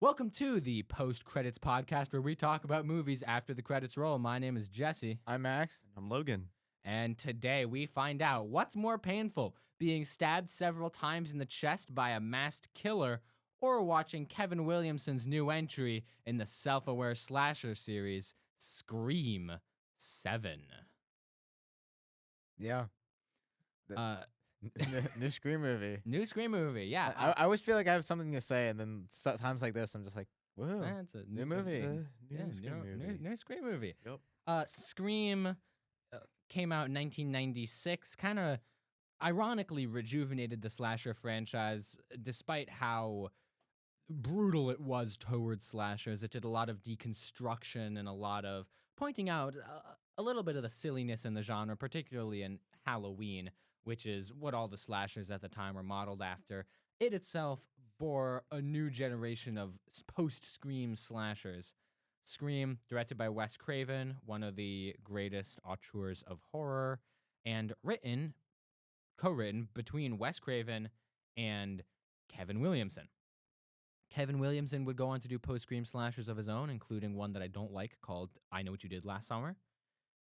Welcome to the Post Credits Podcast, where we talk about movies after the credits roll. My name is Jesse, I'm Max. I'm Logan. and today we find out what's more painful, being stabbed several times in the chest by a masked killer, or watching Kevin Williamson's new entry in the self-aware slasher series, Scream 7. Yeah. Uh, New Scream movie. New Scream movie, yeah. I always feel like I have something to say, and then times like this, I'm just like, whoa. That's a new this is movie. a- New Scream movie. New Scream movie. Yep. Scream came out in 1996, kind of ironically rejuvenated the slasher franchise, despite how brutal it was towards slashers. It did a lot of deconstruction and a lot of pointing out a little bit of the silliness in the genre, particularly in Halloween, which is what all the slashers at the time were modeled after. It itself bore a new generation of post-Scream slashers. Scream, directed by Wes Craven, one of the greatest auteurs of horror, and co-written between Wes Craven and Kevin Williamson. Kevin Williamson would go on to do post-Scream slashers of his own, including one that I don't like called I Know What You Did Last Summer.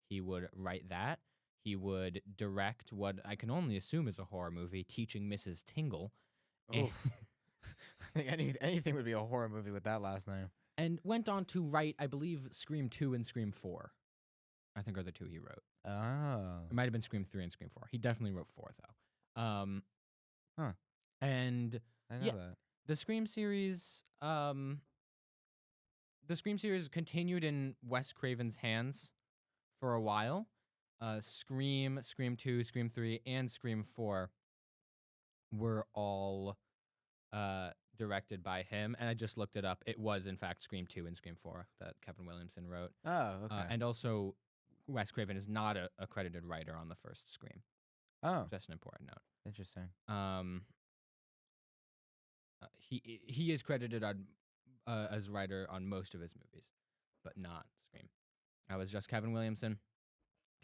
He would write that. He would direct what I can only assume is a horror movie, Teaching Mrs. Tingle. Oh. I think anything would be a horror movie with that last name. And went on to write, I believe, Scream 2 and Scream 4. I think are the two he wrote. Oh. It might have been Scream 3 and Scream 4. He definitely wrote 4, though. Huh. And I know yeah. that. the Scream series, continued in Wes Craven's hands for a while. Scream, Scream 2, Scream 3, and Scream 4 were all directed by him. And I just looked it up. It was, in fact, Scream 2 and Scream 4 that Kevin Williamson wrote. Oh, okay. And also, Wes Craven is not a credited writer on the first Scream. oh, Just an important note. interesting. He is credited on as writer on most of his movies, but not Scream. That was just Kevin Williamson.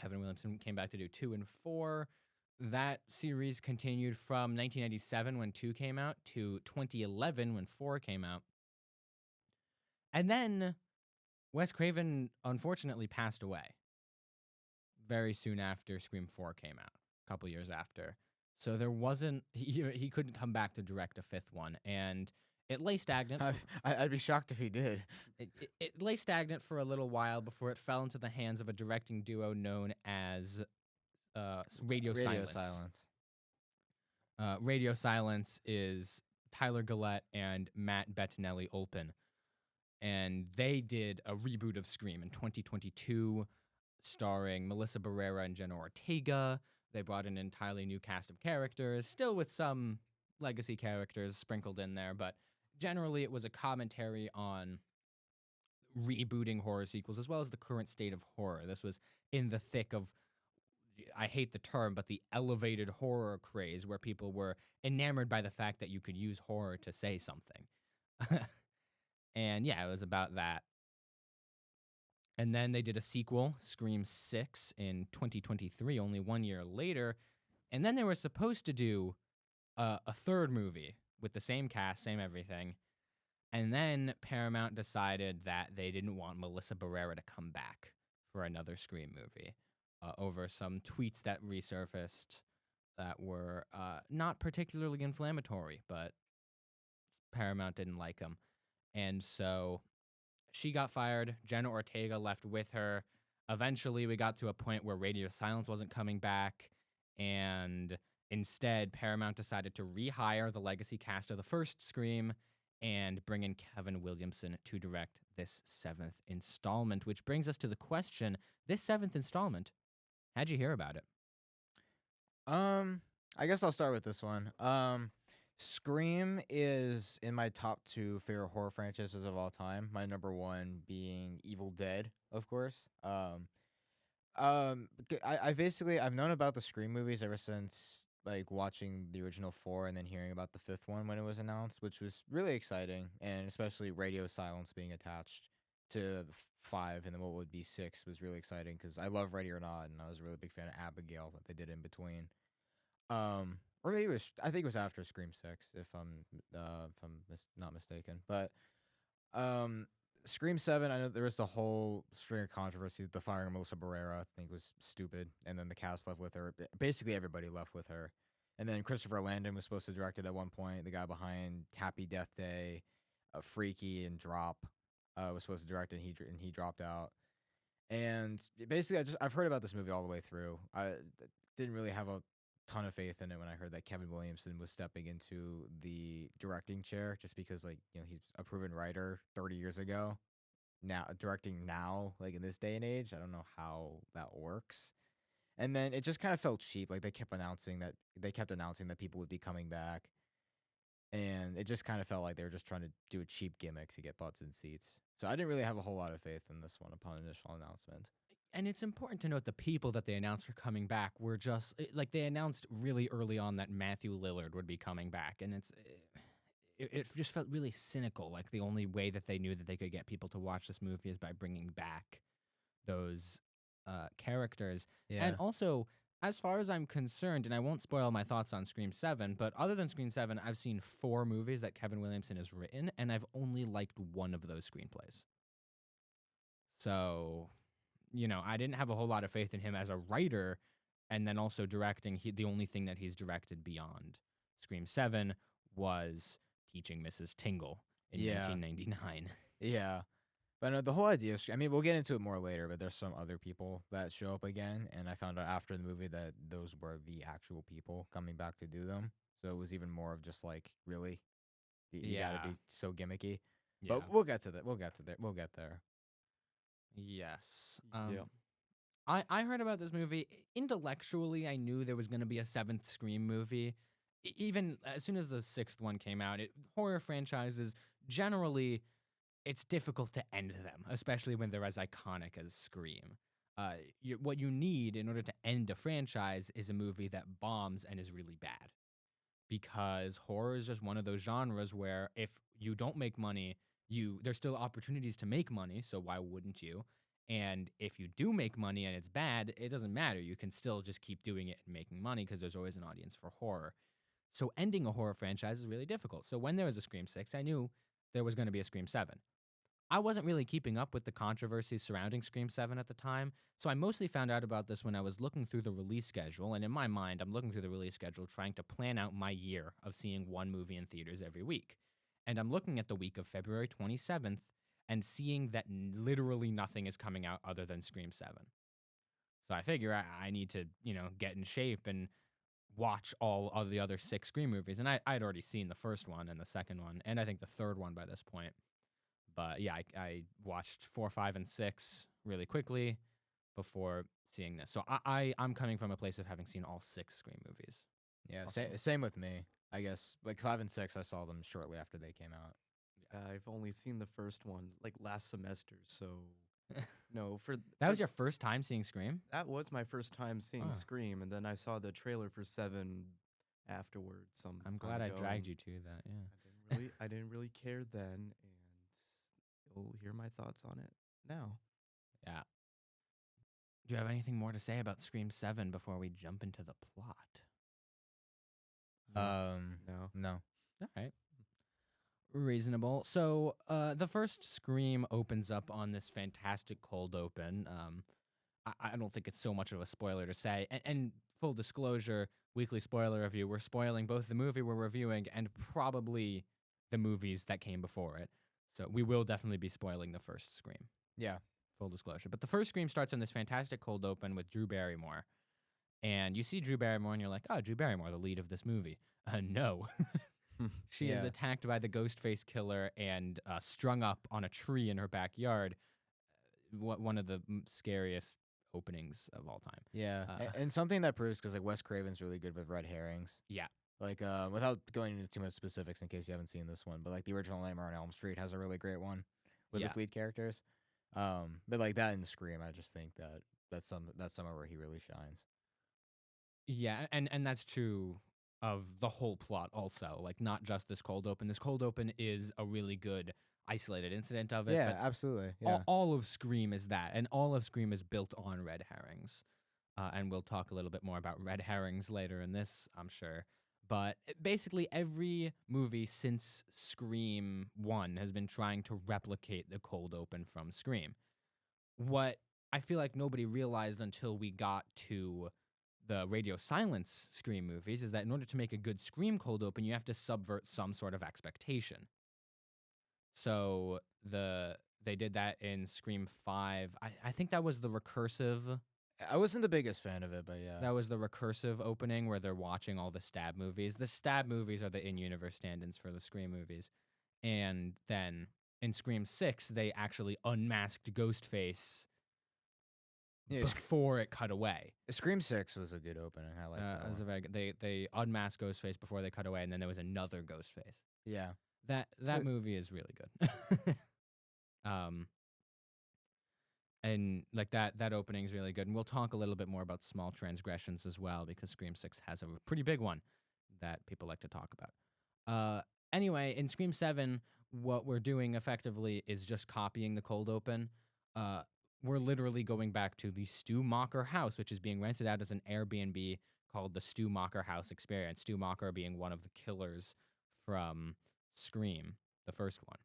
Kevin Williamson came back to do 2 and 4. That series continued from 1997 when 2 came out to 2011 when 4 came out. And then Wes Craven unfortunately passed away very soon after Scream 4 came out, a couple years after. So there wasn't, he couldn't come back to direct a 5th one. And it lay stagnant. I'd be shocked if he did. It lay stagnant for a little while before it fell into the hands of a directing duo known as Radio Silence. Radio Silence is Tyler Gillette and Matt Bettinelli-Olpin. And they did a reboot of Scream in 2022, starring Melissa Barrera and Jenna Ortega. They brought in an entirely new cast of characters, still with some legacy characters sprinkled in there, but generally it was a commentary on rebooting horror sequels as well as the current state of horror. This was in the thick of, I hate the term, but the elevated horror craze where people were enamored by the fact that you could use horror to say something. And yeah, it was about that. And then they did a sequel, Scream 6, in 2023, only 1 year later. And then they were supposed to do a third movie with the same cast, same everything. And then Paramount decided that they didn't want Melissa Barrera to come back for another Scream movie over some tweets that resurfaced that were not particularly inflammatory, but Paramount didn't like them. And so she got fired. Jenna Ortega left with her. Eventually, we got to a point where Radio Silence wasn't coming back, and instead, Paramount decided to rehire the legacy cast of the first Scream and bring in Kevin Williamson to direct this 7th installment, which brings us to the question, this 7th installment, how'd you hear about it? I guess I'll start with this one. Scream is in my top 2 favorite horror franchises of all time. My number 1 being Evil Dead, of course. I've known about the Scream movies ever since like watching the original 4 and then hearing about the 5th one when it was announced, which was really exciting, and especially Radio Silence being attached to 5 and then what would be 6 was really exciting because I love Ready or Not, and I was a really big fan of Abigail that they did in between. Or maybe I think it was after Scream 6, if I'm not mistaken. But Um, Scream 7, I know there was a whole string of controversies. The firing of Melissa Barrera, I think, was stupid. And then the cast left with her. Basically, everybody left with her. And then Christopher Landon was supposed to direct it at one point. The guy behind Happy Death Day, Freaky, and Drop was supposed to direct it, and he dropped out. And basically, I've heard about this movie all the way through. I didn't really have a ton of faith in it when I heard that Kevin Williamson was stepping into the directing chair, just because he's a proven writer 30 years ago. Now directing now, like in this day and age, I don't know how that works. And then it just kind of felt cheap. Like they kept announcing that people would be coming back, and it just kind of felt like they were just trying to do a cheap gimmick to get butts in seats. So I didn't really have a whole lot of faith in this one upon initial announcement. And it's important to note the people that they announced were coming back were like they announced really early on that Matthew Lillard would be coming back, and it just felt really cynical. Like the only way that they knew that they could get people to watch this movie is by bringing back those characters. Yeah. And also, as far as I'm concerned, and I won't spoil my thoughts on Scream 7, but other than Scream 7, I've seen 4 movies that Kevin Williamson has written, and I've only liked one of those screenplays. So, I didn't have a whole lot of faith in him as a writer, and then also directing. The only thing that he's directed beyond Scream 7 was Teaching Mrs. Tingle in 1999. Yeah. But no, the whole idea of, I mean, we'll get into it more later, but there's some other people that show up again, and I found out after the movie that those were the actual people coming back to do them. So it was even more of just like, really? You gotta be so gimmicky. Yeah. But we'll get to that. We'll get there. Yes. Yeah. I heard about this movie intellectually. I knew there was going to be a 7th Scream movie. Even as soon as the 6th one came out, horror franchises generally, it's difficult to end them, especially when they're as iconic as Scream. What you need in order to end a franchise is a movie that bombs and is really bad. Because horror is just one of those genres where if you don't make money, there's still opportunities to make money, so why wouldn't you? And if you do make money and it's bad, it doesn't matter. You can still just keep doing it and making money because there's always an audience for horror. So ending a horror franchise is really difficult. So when there was a Scream 6, I knew there was going to be a Scream 7. I wasn't really keeping up with the controversies surrounding Scream 7 at the time, so I mostly found out about this when I was looking through the release schedule, and in my mind, I'm looking through the release schedule trying to plan out my year of seeing one movie in theaters every week. And I'm looking at the week of February 27th and seeing that literally nothing is coming out other than Scream 7. So I figure I need to, get in shape and watch all of the other 6 Scream movies. And I'd already seen the first one and the second one, and I think the third one by this point. But yeah, I watched 4, 5, and 6 really quickly before seeing this. So I'm coming from a place of having seen all 6 Scream movies. Yeah, Also. same with me. I guess like 5 and 6, I saw them shortly after they came out. I've only seen the first one like last semester, so no. That was your first time seeing Scream? That was my first time seeing Oh. Scream, and then I saw the trailer for 7 afterwards. I'm glad I dragged you to that. Yeah. I didn't really care then, and you'll hear my thoughts on it now. Yeah. Do you have anything more to say about Scream 7 before we jump into the plot? No. All right. Reasonable. So, the first Scream opens up on this fantastic cold open. I don't think it's so much of a spoiler to say. And full disclosure, weekly spoiler review, we're spoiling both the movie we're reviewing and probably the movies that came before it. So we will definitely be spoiling the first Scream. Yeah. Full disclosure. But the first Scream starts on this fantastic cold open with Drew Barrymore. And you see Drew Barrymore and you're like, oh, Drew Barrymore, the lead of this movie. No. She is Yeah. attacked by the Ghostface killer and strung up on a tree in her backyard. One of the scariest openings of all time. Yeah. Uh, And something that proves, because like Wes Craven's really good with red herrings. Yeah. Like, without going into too much specifics in case you haven't seen this one, but like the original Nightmare on Elm Street has a really great one with Yeah. its lead characters. But like that in Scream, I just think that's somewhere where he really shines. Yeah, and that's true of the whole plot also. Like, not just this cold open. This cold open is a really good isolated incident of it. Yeah, but absolutely. Yeah. all of Scream is that, and all of Scream is built on red herrings. And we'll talk a little bit more about red herrings later in this, I'm sure. But basically, every movie since Scream 1 has been trying to replicate the cold open from Scream. What I feel like nobody realized until we got to the Radio Silence Scream movies is that in order to make a good Scream cold open, you have to subvert some sort of expectation. So they did that in Scream 5. I think that was the recursive. I wasn't the biggest fan of it, but yeah. That was the recursive opening where they're watching all the Stab movies. The Stab movies are the in-universe stand-ins for the Scream movies. And then in Scream 6, they actually unmasked Ghostface Yeah, before it cut away. Scream 6 was a good opening. I like that It was a one. very good, they unmasked Ghostface before they cut away, and then there was another Ghostface. Yeah. That But- movie is really good. And like that opening is really good. And we'll talk a little bit more about small transgressions as well, because Scream 6 has a pretty big one that people like to talk about. Anyway, in Scream 7, what we're doing effectively is just copying the cold open. We're literally going back to the Stu Macher house, which is being rented out as an Airbnb called the Stu Macher House Experience. Stu Macher being one of the killers from Scream, the first one.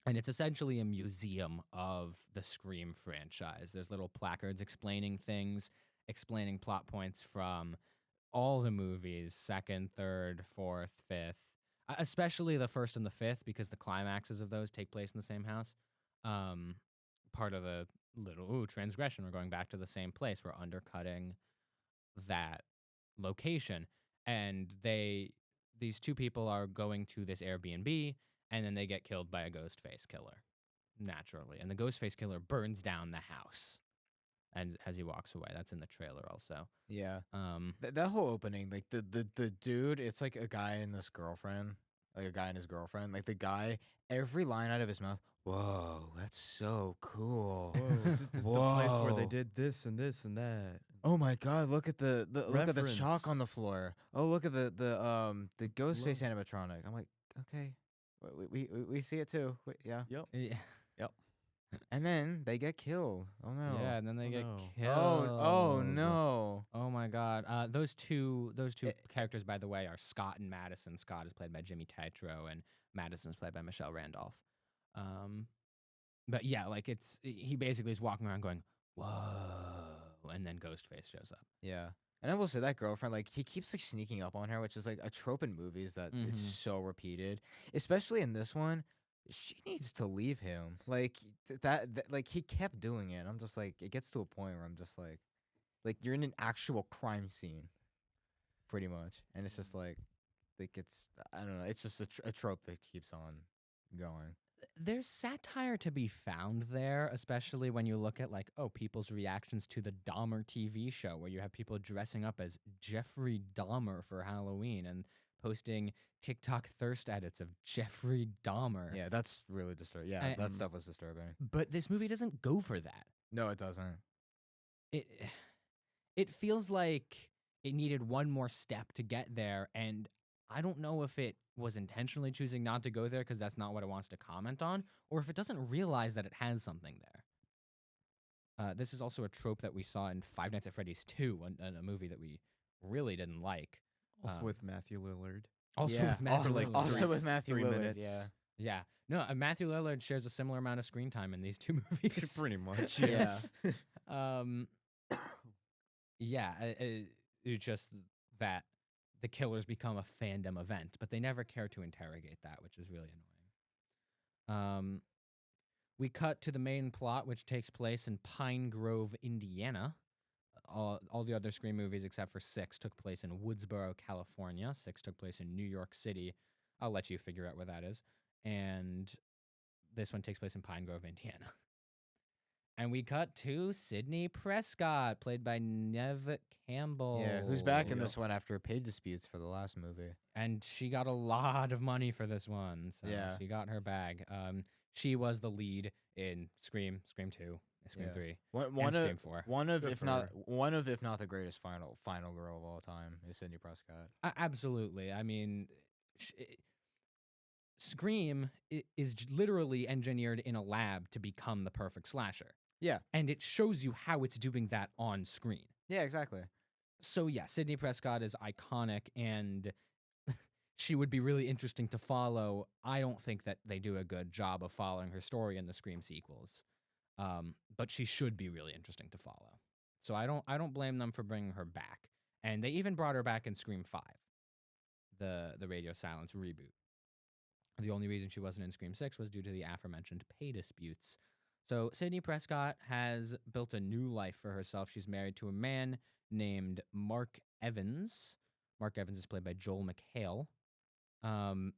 And it's essentially a museum of the Scream franchise. There's little placards explaining things, explaining plot points from all the movies, second, third, fourth, fifth, especially the first and the fifth, because the climaxes of those take place in the same house. Part of the little transgression, we're going back to the same place. We're undercutting that location. And these two people are going to this Airbnb, and then they get killed by a Ghostface killer, naturally. And the Ghostface killer burns down the house and as he walks away. That's in the trailer also. Yeah. Um, That whole opening, like the dude, it's like a guy and this girlfriend, like a guy and his girlfriend. Like the guy, every line out of his mouth, whoa, that's so cool. Whoa, this is the place where they Whoa. did this and this and that. Oh my god, look at the look at the chalk on Reference. the floor. Oh, look at the Ghostface animatronic. I'm like, okay, we see it too. Yeah. Yep. yeah. And then they get killed. Oh no. Yeah, and then they Oh, get no. killed. Oh no. Oh my god. Those two characters, by the way, are Scott and Madison. Scott is played by Jimmy Tatro, and Madison is played by Michelle Randolph. But yeah, like he basically is walking around going, whoa, and then Ghostface shows up. Yeah. And I will say that girlfriend, like, he keeps like sneaking up on her, which is like a trope in movies that it's Mhm. so repeated. Especially in this one, she needs to leave him. Like like he kept doing it. I'm just like, it gets to a point where I'm just like you're in an actual crime scene, pretty much, and it's just like it's I don't know. It's just a trope that keeps on going. There's satire to be found there, especially when you look at like, people's reactions to the Dahmer TV show, where you have people dressing up as Jeffrey Dahmer for Halloween and posting TikTok thirst edits of Jeffrey Dahmer. Yeah, that's really disturbing. Yeah, that And- stuff was disturbing. But this movie doesn't go for that. No, it doesn't. It feels like it needed one more step to get there, and I don't know if it was intentionally choosing not to go there because that's not what it wants to comment on, or if it doesn't realize that it has something there. This is also a trope that we saw in Five Nights at Freddy's 2, a movie that we really didn't like. Also Um, with Matthew Lillard. Also Yeah, with Matthew like Lillard. Also three with s- Matthew 3 Lillard. minutes. Yeah. Yeah. No, Matthew Lillard shares a similar amount of screen time in these two movies. Pretty much. Yeah. Um, yeah, it's just that the killers become a fandom event, but they never care to interrogate that, which is really annoying. We cut to the main plot, which takes place in Pine Grove, Indiana. All the other Scream movies except for 6 took place in Woodsboro, California. 6 took place in New York City. I'll let you figure out where that is. And this one takes place in Pine Grove, Indiana. And we cut to Sidney Prescott, played by Neve Campbell. Yeah, who's back in Yep. this one after pay disputes for the last movie. And she got a lot of money for this one. So Yeah. she got her bag. She was the lead in Scream 2, Scream Yeah. 3, One and Scream of 4. one of Good if for not her. one of if not the greatest final girl of all time is Sidney Prescott. Absolutely. I mean, Scream is literally engineered in a lab to become the perfect slasher. Yeah. And it shows you how it's doing that on screen. Yeah, exactly. So yeah, Sydney Prescott is iconic, and she would be really interesting to follow. I don't think that they do a good job of following her story in the Scream sequels, but she should be really interesting to follow. So I don't blame them for bringing her back, and they even brought her back in Scream 5, the Radio Silence reboot. The only reason she wasn't in Scream 6 was due to the aforementioned pay disputes. So Sydney Prescott has built a new life for herself. She's married to a man named Mark Evans. Mark Evans is played by Joel McHale. Um,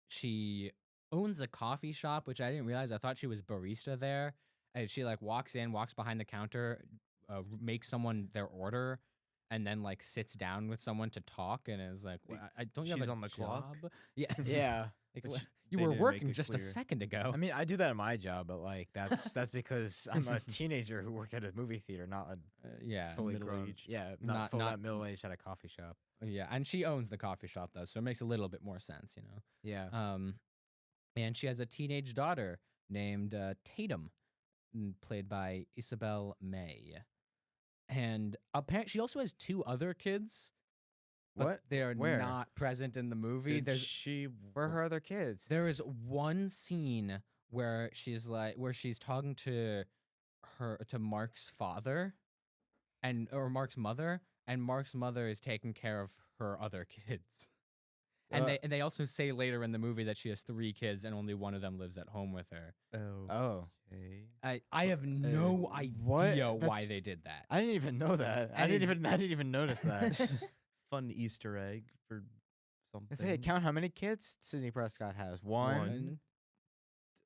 she owns a coffee shop, which I didn't realize. I thought she was barista there. And she like walks in, walks behind the counter, makes someone their order, and then like sits down with someone to talk, and is like, Wait, I don't you have she's a on the clock? job?" Yeah, Yeah. like, But you they were didn't make working it just a clear. second ago. I mean, I do that in my job, but like that's because I'm a teenager who worked at a movie theater, not a Yeah, fully middle grown. aged. Yeah, Not- not not- middle aged at a coffee shop. yeah, and she owns the coffee shop though, so it makes a little bit more sense, you know. Yeah. And she has a teenage daughter named Tatum, played by Isabel May. And apparently, she also has two other kids, but What? they are Where? not present in the movie. Did There's she? Where are her other kids? there is one scene where she's talking to Mark's father, or Mark's mother, and Mark's mother is taking care of her other kids. And Uh, they also say later in the movie that she has 3 kids and only one of them lives at home with her. Oh. Oh, Okay. I have no what? idea why That's- they did that. I didn't even know that. I And didn't even notice that. Fun Easter egg for something. Let's say, count how many kids Sydney Prescott has. One. One.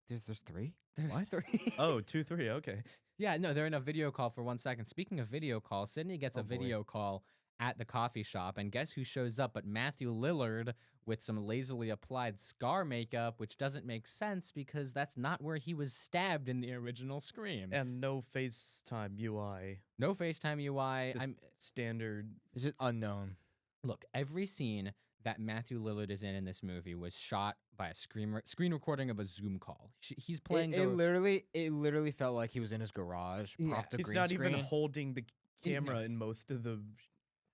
There's 3. There's What? 3. Oh, 2, 3. Okay. Yeah, no, they're in a video call for 1 second. Speaking of video call, Sydney gets Oh, a boy. video call at the coffee shop, and guess who shows up but Matthew Lillard with some lazily applied scar makeup, which doesn't make sense because that's not where he was stabbed in the original Scream. And no FaceTime UI. No FaceTime UI. Just standard. It's just unknown. Look, every scene that Matthew Lillard is in this movie was shot by a screen recording of a Zoom call. He's playing It literally felt like he was in his garage, Yeah. propped a He's green not screen. even holding the Yeah. camera in most of the.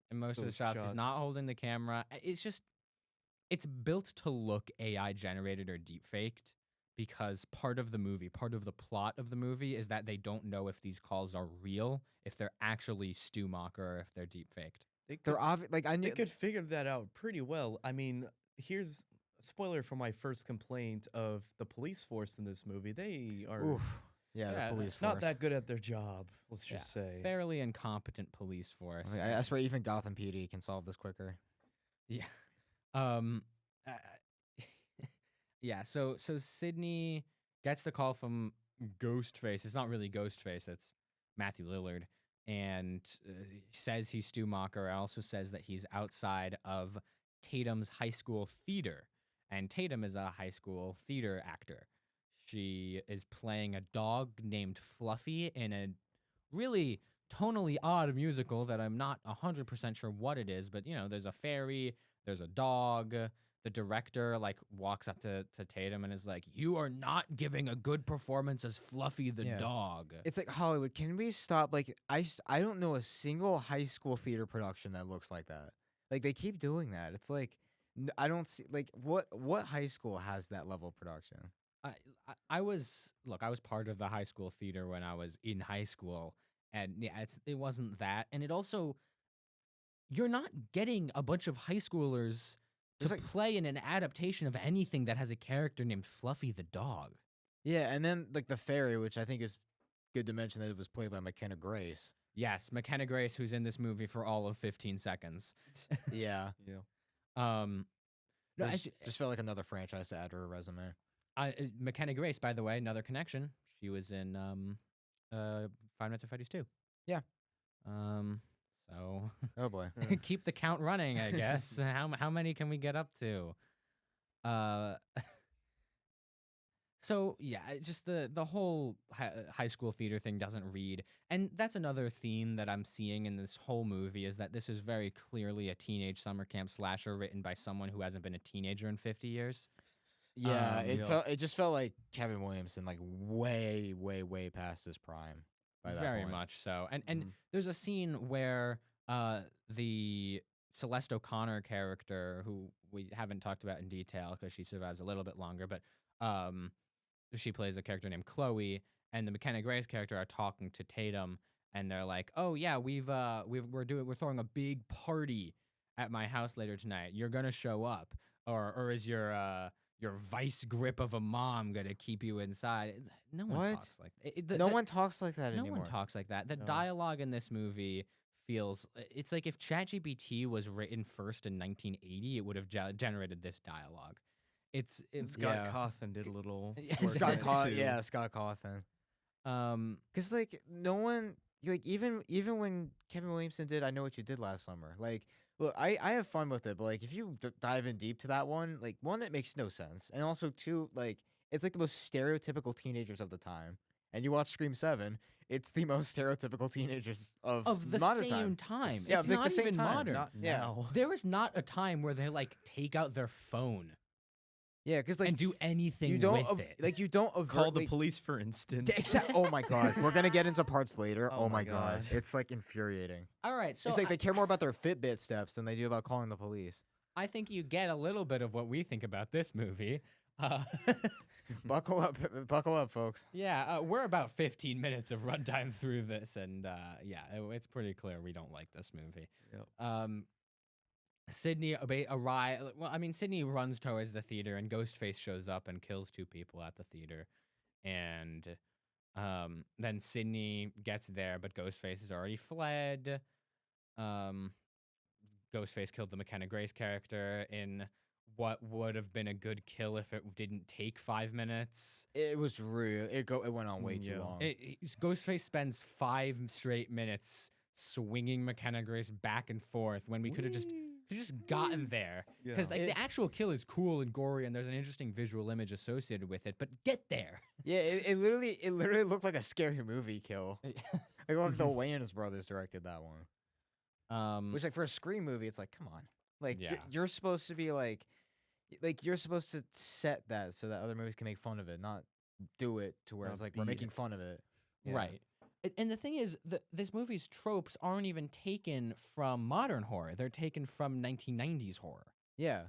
in most of the those shots. He's not shots. holding the camera. It's built to look AI generated or deep faked because part of the plot of the movie is that they don't know if these calls are real, if they're actually Stu Macher, or if they're deep faked. They could, They're like I knew. they could figure that out pretty well. I mean, here's a spoiler for my first complaint of the police force in this movie. They are Oof. Yeah, Yeah, the police force. not that good at their job. Let's Yeah, just say. Fairly incompetent police force. I swear, even Gotham PD can solve this quicker. Yeah. Um. uh, yeah. So Sydney gets the call from Ghostface. It's not really Ghostface. It's Matthew Lillard, and says he's Stu Macher. Also says that he's outside of Tatum's high school theater, and Tatum is a high school theater actor. She is playing a dog named Fluffy in a really tonally odd musical that I'm not 100% sure what it is, but you know, there's a fairy, there's a dog. The director like walks up to Tatum and is like, "You are not giving a good performance as Fluffy the Yeah. dog." It's like Hollywood. Can we stop? Like I don't know a single high school theater production that looks like that. Like they keep doing that. It's like I don't see like what high school has that level of production. I was part of the high school theater when I was in high school, and yeah, it wasn't that, and it also, you're not getting a bunch of high schoolers to There's, like- play in an adaptation of anything that has a character named Fluffy the dog. Yeah, and then like the fairy, which I think is good to mention that it was played by McKenna Grace. Yes, McKenna Grace, who's in this movie for all of 15 seconds. Yeah, Yeah. No, just felt like another franchise to add to her resume. McKenna Grace, by the way, another connection. She was in Five Nights at Freddy's 2. Yeah. So Oh boy. keep the count running, I guess. How many can we get up to? So yeah, just the whole high school theater thing doesn't read, and that's another theme that I'm seeing in this whole movie is that this is very clearly a teenage summer camp slasher written by someone who hasn't been a teenager in 50 years. Yeah, Yeah. it just felt like Kevin Williamson, like way past his prime. By that Very point. much so. And Mhm. there's a scene where the Celeste O'Connor character, who we haven't talked about in detail because she survives a little bit longer, but um, she plays a character named Chloe, and the McKenna Grace character are talking to Tatum, and they're like, "Oh yeah, we're throwing a big party at my house later tonight. You're gonna show up, or is your vice grip of a mom gonna keep you inside?" No one What? talks like No one talks like that no anymore. one talks like that. The No. dialogue in this movie feels it's like if ChatGPT was written first in 1980, it would have generated this dialogue. It's And it's Scott yeah. Cawthon did a little. Yeah, work Scott on it, Cawthon. too. Yeah, Scott Cawthon. um Because like no one like even when Kevin Williamson did I Know What You Did Last Summer, like look, I have fun with it, but like if you dive in deep to that one, like one, it makes no sense, and also two, like it's like the most stereotypical teenagers of the time. And you watch Scream 7, it's the most stereotypical teenagers of the modern same time. time. Yeah, It's like the not same even time. modern. Not Yeah. now. There is not a time where they like take out their phone Yeah, because like and do anything you don't with it. like you don't Call the overtly- police, for instance. Oh my god, we're gonna get into parts later. Oh Oh, my my god. God. It's like infuriating. All right, so It's like they care more about their Fitbit steps than they do about calling the police. I think you get a little bit of what we think about this movie. Uh, Buckle up, folks. yeah, we're about 15 minutes of runtime through this, and yeah, it's pretty clear we don't like this movie. Yep. Sydney arrive. Well, I mean, Sydney runs towards the theater, and Ghostface shows up and kills 2 people at the theater, and then Sydney gets there, but Ghostface has already fled. Ghostface killed the McKenna Grace character in what would have been a good kill if it didn't take 5 minutes. It was real. It went on way too Yeah. long. Ghostface spends 5 straight minutes swinging McKenna Grace back and forth when we could have just gotten there. Because Yeah. like the actual kill is cool and gory, and there's an interesting visual image associated with it. But get there. Yeah, it literally looked like a scary movie kill. Like the Wayans brothers directed that one. Which like for a Scream movie, it's like, come on. Like Yeah. you're supposed to be like you're supposed to set that so that other movies can make fun of it, not do it to where Not it's like we're be making it. fun of it. Yeah. Right. And the thing is, this movie's tropes aren't even taken from modern horror. They're taken from 1990s horror. Yeah.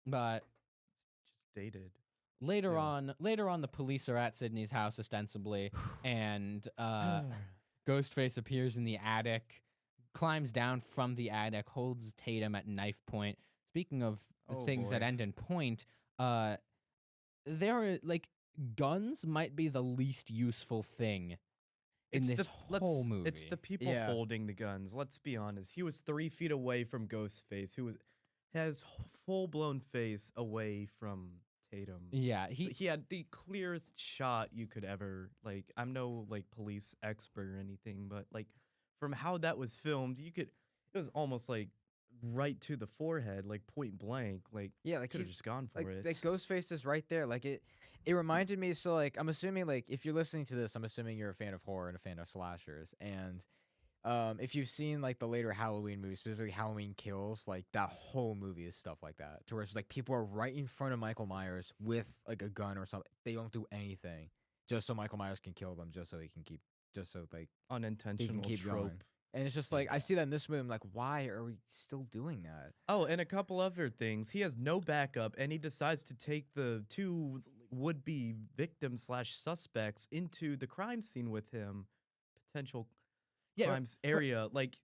But Just dated. later Yeah. on, the police are at Sydney's house ostensibly, and Ghostface appears in the attic, climbs down from the attic, holds Tatum at knife point. Speaking of Oh, things that boy. end in point, there are like guns might be the least useful thing in this whole movie. It's the people Yeah. holding the guns. Let's be honest. He was 3 feet away from Ghostface, who has full blown face away from Tatum. Yeah, So he had the clearest shot you could ever like. I'm no like police expert or anything, but like from how that was filmed, it was almost like right to the forehead, like point blank. Like Yeah, like could have he's just gone for like it. Ghostface is right there. Like it reminded me. So like I'm assuming like if you're listening to this, I'm assuming you're a fan of horror and a fan of slashers. And if you've seen like the later Halloween movies, specifically Halloween Kills, like that whole movie is stuff like that. To where it's like people are right in front of Michael Myers with like a gun or something. They don't do anything just so Michael Myers can kill them, just so like he can Unintentional keep trope. going. And it's just like I see that in this movie. I'm like, why are we still doing that? Oh, and a couple other things. He has no backup, and he decides to take the 2 would-be victims / suspects into the crime scene with him. Potential crimes area. Like,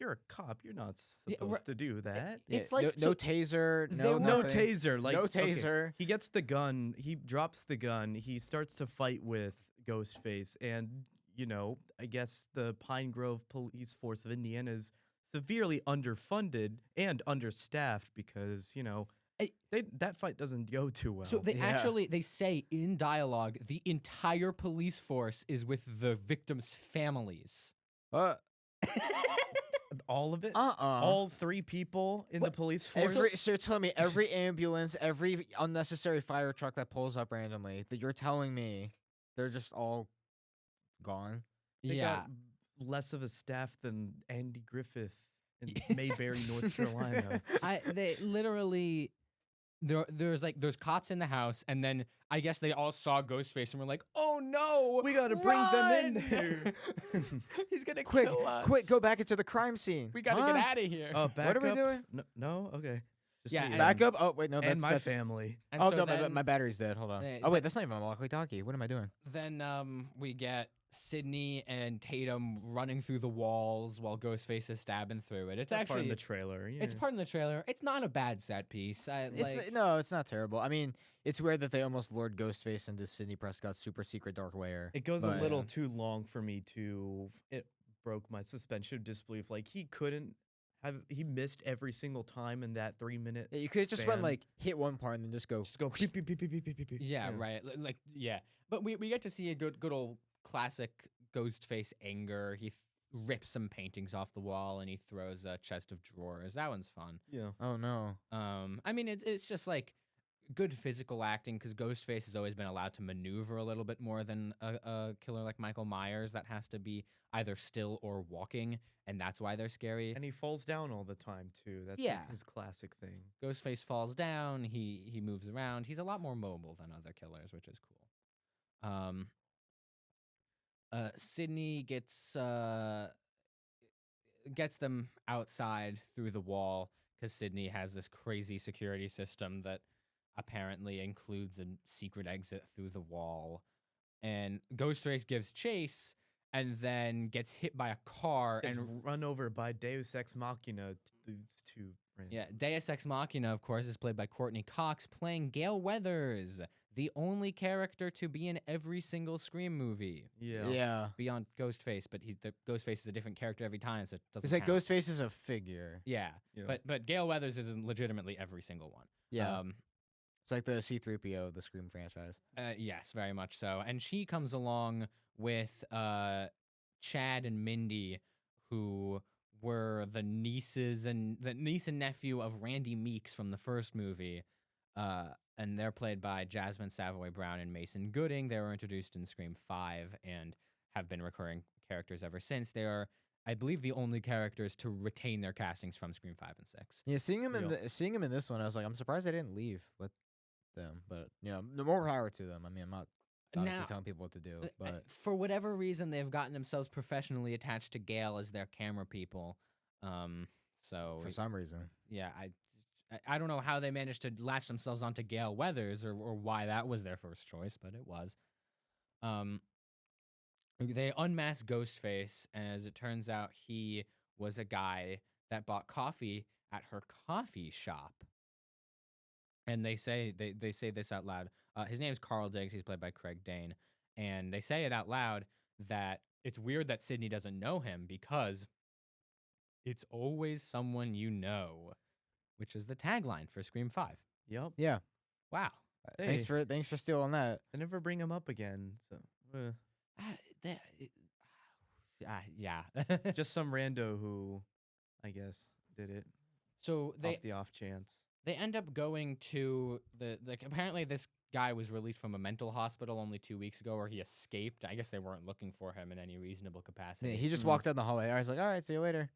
you're a cop. You're not supposed to do that. Yeah, It's like- no so taser, they no were- No nothing. taser. Like no okay, taser. he gets the gun. He drops the gun. He starts to fight with Ghostface, and I guess the Pine Grove Police Force of Indiana is severely underfunded and understaffed because that fight doesn't go too well. So they Yeah. they say in dialogue the entire police force is with the victims' families. all of it, Uh-uh. all 3 people in the police force. So you're telling me every ambulance, every unnecessary fire truck that pulls up randomly, that you're telling me they're just all gone? They Yeah. got less of a staff than Andy Griffith in Mayberry, North Carolina. They literally there's cops in the house, and then I guess they all saw Ghostface and were like, "Oh no, We gotta bring them in run! there." He's gonna Quick, kill us. quick, go back into the crime scene. We gotta Huh? get out of here." Oh, back What are we up? doing? No, okay. Just Yeah, me and- Back up. Oh wait, no, and my that's family. And oh so no, then, my battery's dead. Hold on. Eh, Oh wait, but- that's not even my walkie-talkie. What am I doing? then we get Sydney and Tatum running through the walls while Ghostface is stabbing through it. It's That part actually in the trailer. Yeah. it's part in the trailer. It's not a bad set piece. No, it's not terrible. I mean, it's weird that they almost lured Ghostface into Sidney Prescott's super secret dark lair. It goes but- a little too long for me to. It broke my suspension of disbelief. Like he couldn't have. He missed every single time in that 3 minute. Yeah, you could have just went span. like hit one part and then just go. Just go. Beep, beep, beep, beep, beep, beep, beep, beep. Yeah, right. Yeah. But we get to see a good old classic Ghostface anger. He rips some paintings off the wall and he throws a chest of drawers. That one's fun. Yeah. Oh no. I mean, it's just like good physical acting because Ghostface has always been allowed to maneuver a little bit more than a killer like Michael Myers that has to be either still or walking, and that's why they're scary. And he falls down all the time too. That's Yeah. like his classic thing. Ghostface falls down. He moves around. He's a lot more mobile than other killers, which is cool. Sydney gets them outside through the wall because Sydney has this crazy security system that apparently includes a secret exit through the wall. And Ghostface gives chase and then gets hit by a car It's and run over by Deus Ex Machina. These two. yeah, randoms. Deus Ex Machina, of course, is played by Courtney Cox, playing Gale Weathers, the only character to be in every single Scream movie. Yeah. Yeah. Beyond Ghostface, but the Ghostface is a different character every time, so it doesn't. It's like count. Ghostface is a figure. Yeah, Yeah. but Gale Weathers is in legitimately every single one. Yeah. It's like the C-3PO of the Scream franchise. Yes, very much so. And she comes along with Chad and Mindy, who were the niece and nephew of Randy Meeks from the first movie. And they're played by Jasmine Savoy Brown and Mason Gooding. They were introduced in Scream 5 and have been recurring characters ever since. They are, I believe, the only characters to retain their castings from Scream 5 and 6. Yeah, seeing him Yeah. seeing him in this one, I was like, I'm surprised they didn't leave with them. But you know, the more power to them. I mean, I'm not obviously Now, telling people what to do, but for whatever reason, they've gotten themselves professionally attached to Gale as their camera people. So for some reason, yeah, I don't know how they managed to latch themselves onto Gale Weathers or why that was their first choice, but it was. They unmask Ghostface, and as it turns out, he was a guy that bought coffee at her coffee shop. And they say this out loud. His name is Carl Diggs. He's played by Craig Dane, and they say it out loud that it's weird that Sydney doesn't know him because it's always someone you know, which is the tagline for Scream 5. Yep. yeah. Wow. Thanks for stealing that. They never bring him up again. So. Yeah. Just some rando who, I guess, did it So off the off chance. they end up going to the apparently this guy was released from a mental hospital only 2 weeks ago, or he escaped. I guess they weren't looking for him in any reasonable capacity. Yeah, he just Mm. walked down the hallway. I was like, all right, see you later.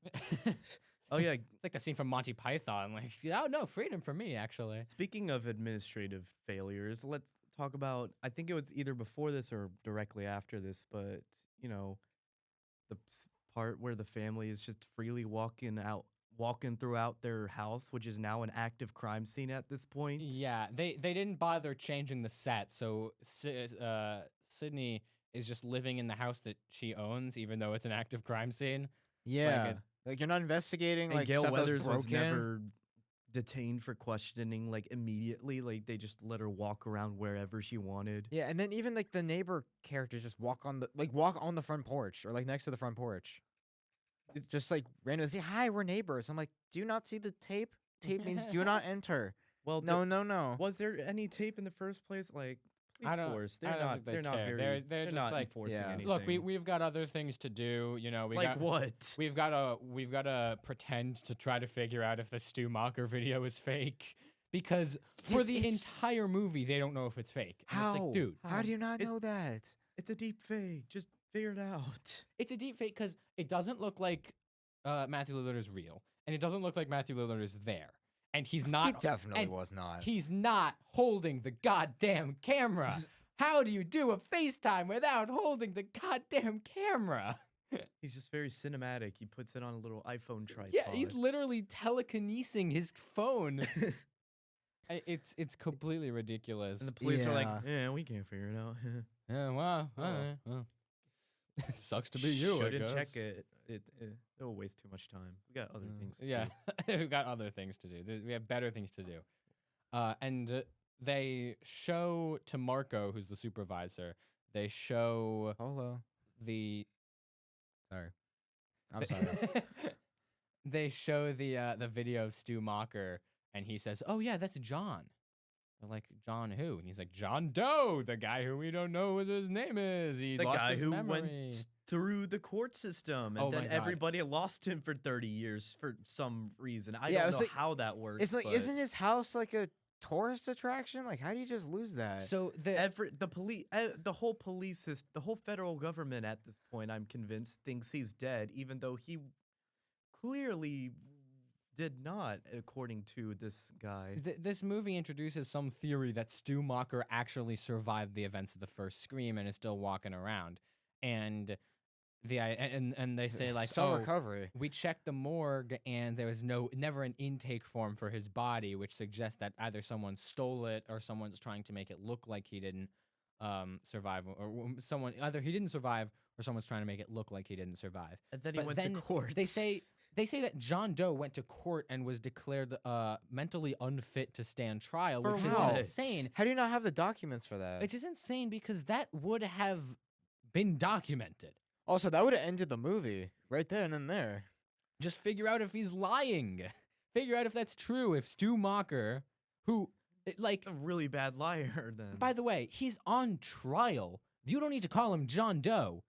Oh yeah. It's like the scene from Monty Python. Like, oh no, freedom for me, actually. Speaking of administrative failures, let's talk about. I think it was either before this or directly after this, but you know, the part where the family is just freely walking throughout their house, which is now an active crime scene at this point. Yeah, they didn't bother changing the set, so Sydney is just living in the house that she owns, even though it's an active crime scene. Yeah, it- like you're not investigating. And Like Gail stuff that Weathers was broken. never detained for questioning like immediately. Like they just let her walk around wherever she wanted. Yeah, and then even like the neighbor characters just walk on the front porch or like next to the front porch. It's just like randomly say, "Hi, we're neighbors." I'm like, "Do you not see the tape? Tape means do not enter." Well, No. was there any tape in the first place? Like I police don't- force, I they're don't not. think they They're not care. very. They're just not like, enforcing yeah. anything. Look, we've got other things to do. You know, like what? we've got to pretend to try to figure out if the Stu Macher video is fake. Because for the it's- entire movie, they don't know if it's fake. And How? It's like, dude, How do you not It- know that? It's a deep fake. Just figure it out. it's a deep fake because it doesn't look like Matthew Lillard is real, and it doesn't look like Matthew Lillard is there. and he's He not. definitely and was not. He's not holding the goddamn camera. How do you do a FaceTime without holding the goddamn camera? He's just very cinematic. He puts it on a little iPhone tripod. Yeah, he's literally telekinesing his phone. It's completely ridiculous. and the police are like, Yeah. "Yeah, we can't figure it out." Yeah, well, all right, well. Sucks to be you, I Shouldn't guess. check it. It'll waste too much time. We got other things. To Yeah, do. we've got other things to do. We have better things to do. And they show to Marco, who's the supervisor, they show Hello. the Sorry. I'm sorry. they show the video of Stu Macher, and he says, "Oh yeah, that's John." They're like, "John who?" And he's like, "John Doe, the guy who we don't know what his name is. He The lost guy his who memory." went through the court system, and Oh my then God. everybody lost him for 30 years for some reason. I Yeah, don't it's know like- how that works. It's like, but isn't his house like a tourist attraction? Like, how do you just lose that? So the police, the whole police system, the whole federal government at this point, I'm convinced, thinks he's dead, even though he clearly did not, according to this guy. This movie introduces some theory that Stu Macher actually survived the events of the first Scream and is still walking around, and and they say like, some "Oh, recovery. we checked the morgue and there was never an intake form for his body," which suggests that either someone stole it or someone's trying to make it look like he didn't survive, or someone either he didn't survive or someone's trying to make it look like he didn't survive. And then he But went then to court. They say that John Doe went to court and was declared mentally unfit to stand trial, For which is what? insane. How do you not have the documents for that? Which is insane because that would have been documented. Also, that would have ended the movie right then and there. Just figure out if he's lying. Figure out if that's true. If Stu Macher, who, like, a really bad liar then. by the way, he's on trial. You don't need to call him John Doe.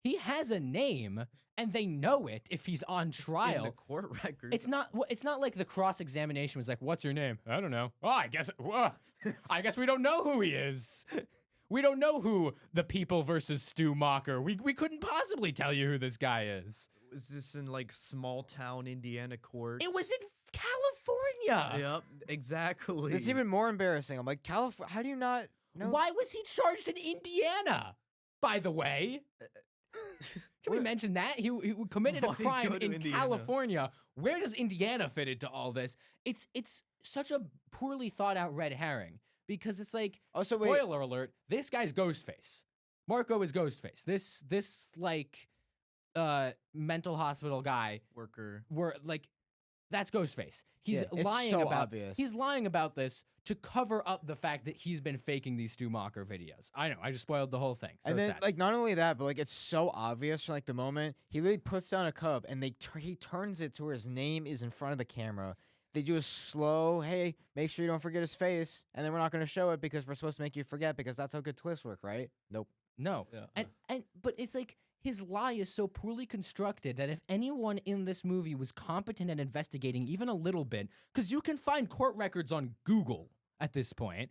He has a name, and they know it if he's on in trial. the court record. It's not like the cross examination was like, "What's your name?" "I don't know." "Oh, I guess we don't know who he is. We don't know who the People versus Stu Macher. We couldn't possibly tell you who this guy is." Was this in like small town Indiana court? It was in California. Yep, exactly. It's even more embarrassing. I'm like, California. How do you not know? Why was he charged in Indiana? By the way, can we mention that he committed a Why crime go to in Indiana? California? Where does Indiana fit into all this? It's such a poorly thought out red herring because it's like, Also, wait. spoiler alert, this guy's Ghostface. Marco is Ghostface. This like mental hospital guy, worker. that's Ghostface. He's Yeah, it's lying so about obvious. He's lying about this to cover up the fact that he's been faking these Stu Macher videos. I know, I just spoiled the whole thing. So And then, sad. like, not only that, but like, it's so obvious from like the moment he literally puts down a cup and he turns it to where his name is in front of the camera. They do a slow, hey, make sure you don't forget his face, and then we're not going to show it because we're supposed to make you forget because that's how good twists work, right? Nope. No. Yeah. But it's like his lie is so poorly constructed that if anyone in this movie was competent at investigating even a little bit, because you can find court records on Google at this point,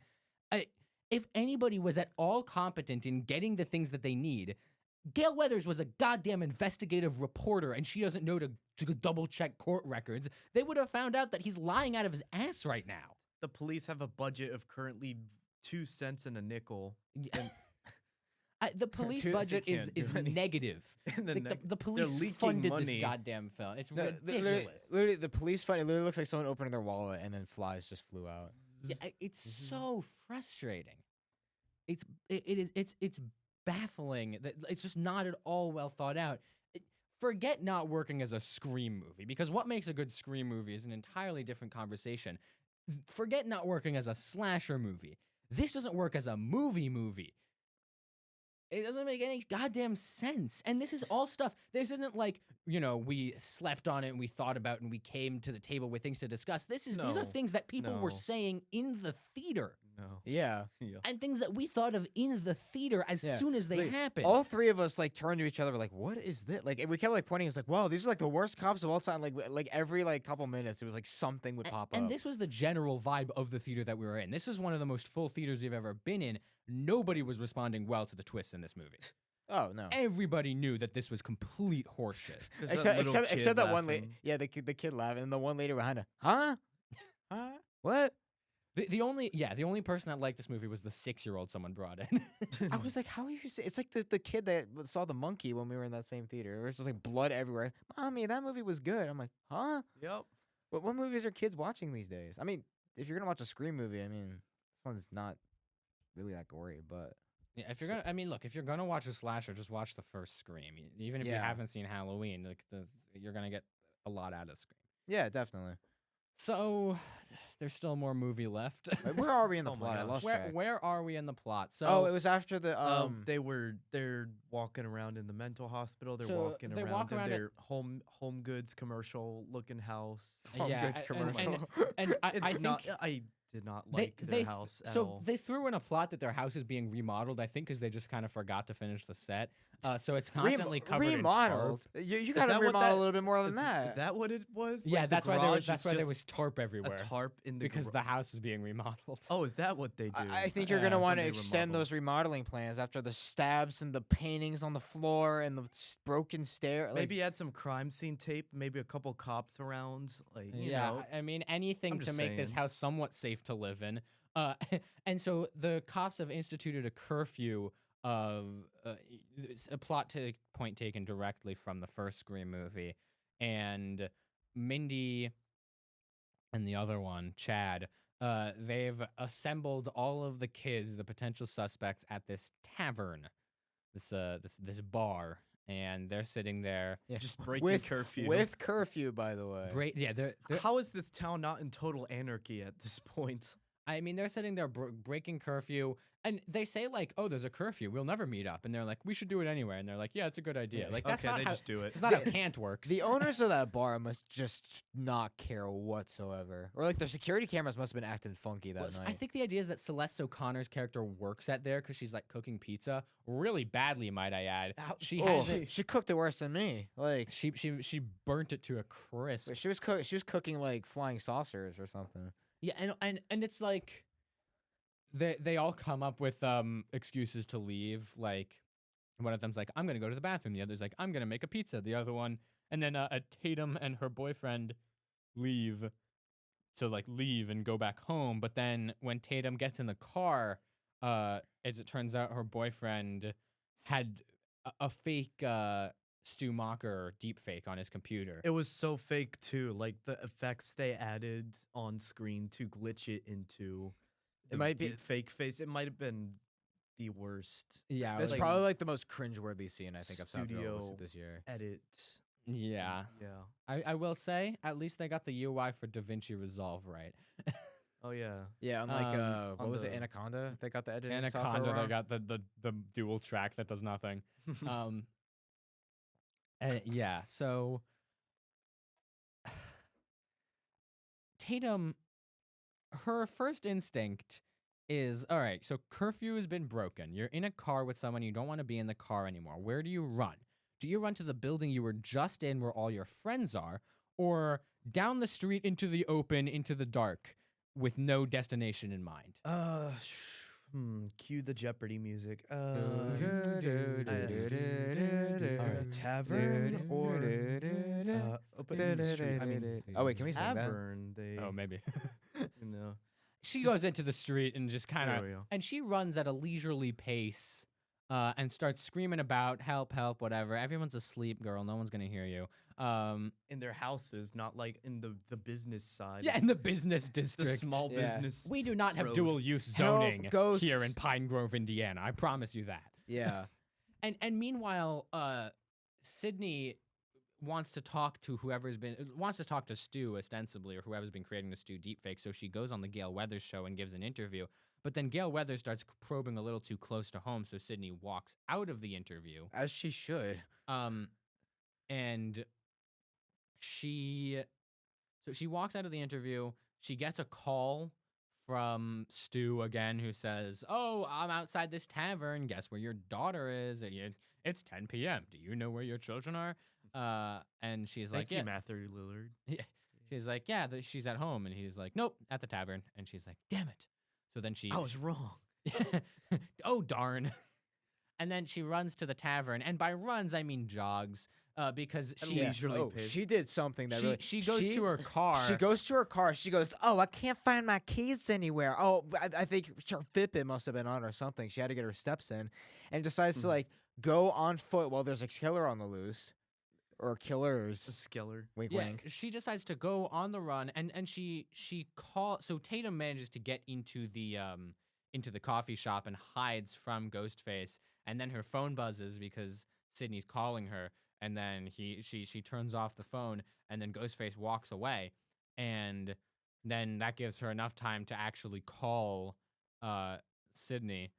if anybody was at all competent in getting the things that they need, Gail Weathers was a goddamn investigative reporter and she doesn't know to double check court records. They would have found out that he's lying out of his ass right now. The police have a budget of currently 2 cents and a nickel. And The police They budget is can't do any- negative. and then Like the police leaking funded this money. goddamn film. It's No, ridiculous. literally, the police find it literally looks like someone opening their wallet and then flies just flew out. Yeah, it's Mhm. so frustrating. It's baffling that it's just not at all well thought out. Forget not working as a Scream movie, because what makes a good Scream movie is an entirely different conversation. Forget not working as a slasher movie. This doesn't work as a movie. It doesn't make any goddamn sense. And this is all stuff. This isn't like, we slept on it and we thought about it and we came to the table with things to discuss. These are No. things that people were No. saying in the theater. No. Yeah. Yeah. And things that we thought of in the theater as Yeah. soon as they Like, happened. All three of us like turned to each other, we're like, "What is this?" Like, and we kept like pointing. It's like, "Wow, these are like the worst cops of all time." Like every like couple minutes, it was like something would pop and up. this was the general vibe of the theater that we were in. This was one of the most full theaters we've ever been in. Nobody was responding well to the twist in this movie. Oh no. Everybody knew that this was complete horseshit. There's that little Except kid that one lady. laughing. Yeah, the kid laughing, and the one lady behind her. Huh? Huh? What? The only person that liked this movie was the 6-year-old someone brought in. I was like, how are you? It's like the kid that saw the monkey when we were in that same theater. There was just like blood everywhere. Mommy, that movie was good. I'm like, huh? Yep. What movies are kids watching these days? I mean, if you're gonna watch a Scream movie, I mean, this one's not really that gory, but Yeah, if you're gonna, I mean, look, if you're gonna watch a slasher, just watch the first Scream. Even if you Yeah. haven't seen Halloween, like you're gonna get a lot out of Scream. yeah, definitely. So there's still more movie left. Where are we in the Oh my plot? I gosh. lost where track. where are we in the plot? So Oh, it was after the They're walking around in the mental hospital. They're So walking they around walk in around their home goods commercial looking house. Home yeah, Goods and- commercial. and I It's think not. I did not like their house at so all. they threw in a plot that their house is being remodeled. I think because they just kind of forgot to finish the set. So it's constantly covered in remodeled. tarp. You Is gotta that what remodel that- a little bit more than Is that. that what it was? Yeah, Like, the that's why garage that's is why there just was tarp a everywhere tarp in the because the house is being remodeled. Oh, is that what they do? I think you're Yeah, gonna when want to they extend remodel. those remodeling plans after the stabs and the paintings on the floor and the broken stair. Like, Maybe add some crime scene tape. Maybe a couple cops around. Like you Yeah, know. I mean anything I'm to just make this saying. house somewhat safe to live in. And so the cops have instituted a curfew of it's a point taken directly from the first Scream movie, and Mindy and the other one, Chad, they've assembled all of the kids, the potential suspects, at this tavern, this bar, and they're sitting there. yeah, Just breaking with curfew. with curfew, by the way. Yeah, they're How is this town not in total anarchy at this point? I mean, they're sitting there breaking curfew, and they say like, "Oh, there's a curfew. We'll never meet up." And they're like, "We should do it anyway." And they're like, "Yeah, it's a good idea." Yeah. Like that's Okay, not they how just do it. it's not how Kant works. The owners of that bar must just not care whatsoever, or like their security cameras must have been acting funky that Well, night. I think the idea is that Celeste O'Connor's character works at there because she's like cooking pizza really badly, might I add. She Oh, has it. she cooked it worse than me. Like She burnt it to a crisp. she was cooking like flying saucers or something. Yeah, and it's like they all come up with excuses to leave. Like one of them's like, I'm gonna go to the bathroom. The other's like, I'm gonna make a pizza. The other one, and then Tatum and her boyfriend leave and go back home. But then when Tatum gets in the car, as it turns out, her boyfriend had a fake Stu Macher deep fake on his computer. It was so fake too. Like the effects they added on screen to glitch it into It might be- fake face. It might have been the worst Yeah, That's like- probably like the most cringeworthy scene I think of South Studio- Carolina this year. edit. yeah. Yeah. I will say, at least they got the UI for DaVinci Resolve right. Oh yeah. Yeah, unlike what on was it, the- Anaconda? They got the editing Anaconda, software they wrong? got the dual track that does nothing. Yeah, so Tatum, her first instinct is, all right, so curfew has been broken. You're in a car with someone, you don't want to be in the car anymore. Where do you run? Do you run to the building you were just in where all your friends are, or down the street into the open, into the dark, with no destination in mind? Cue the Jeopardy music. A Alright. tavern or open in the street. I mean, Oh wait, can we sing that? tavern. They, Oh, maybe. you know. She goes into the street and just kind There of, we go. and she runs at a leisurely pace, and starts screaming about help, help, whatever. Everyone's asleep, girl. No one's gonna hear you. In their houses, not like in the business side. Yeah, in the business The district. small Yeah. business. We do not have road. dual use Help, zoning here in ghosts. Pine Grove, Indiana. I promise you that. Yeah. And meanwhile, Sydney wants to talk to Stu ostensibly, or whoever's been creating the Stu deepfake. So she goes on the Gail Weathers show and gives an interview. But then Gail Weathers starts probing a little too close to home, so Sydney walks out of the interview. As she should. And she walks out of the interview. She gets a call from Stu again, who says, "Oh, I'm outside this tavern. Guess where your daughter is? It's 10 p.m. Do you know where your children are?" And she's Thank like, you, "Yeah." Matthew Lillard. She's like, "Yeah, she's at home." And he's like, "Nope, at the tavern." And she's like, "Damn it!" So then she I was wrong. oh darn. And then she runs to the tavern, and by runs I mean jogs. because At she least. Leisurely Oh, pace. she did something that really. she goes to she's- her car. She goes to her car. She goes, "Oh, I can't find my keys anywhere." Oh, I think her Fitbit must have been on or something. She had to get her steps in, and decides to Mhm. like go on foot while there's a killer on the loose, or killers. A Skeller. Wink, Yeah, wink. she decides to go on the run, and she so Tatum manages to get into the coffee shop and hides from Ghostface, and then her phone buzzes because Sydney's calling her, and then she turns off the phone, and then Ghostface walks away, and then that gives her enough time to actually call Sydney,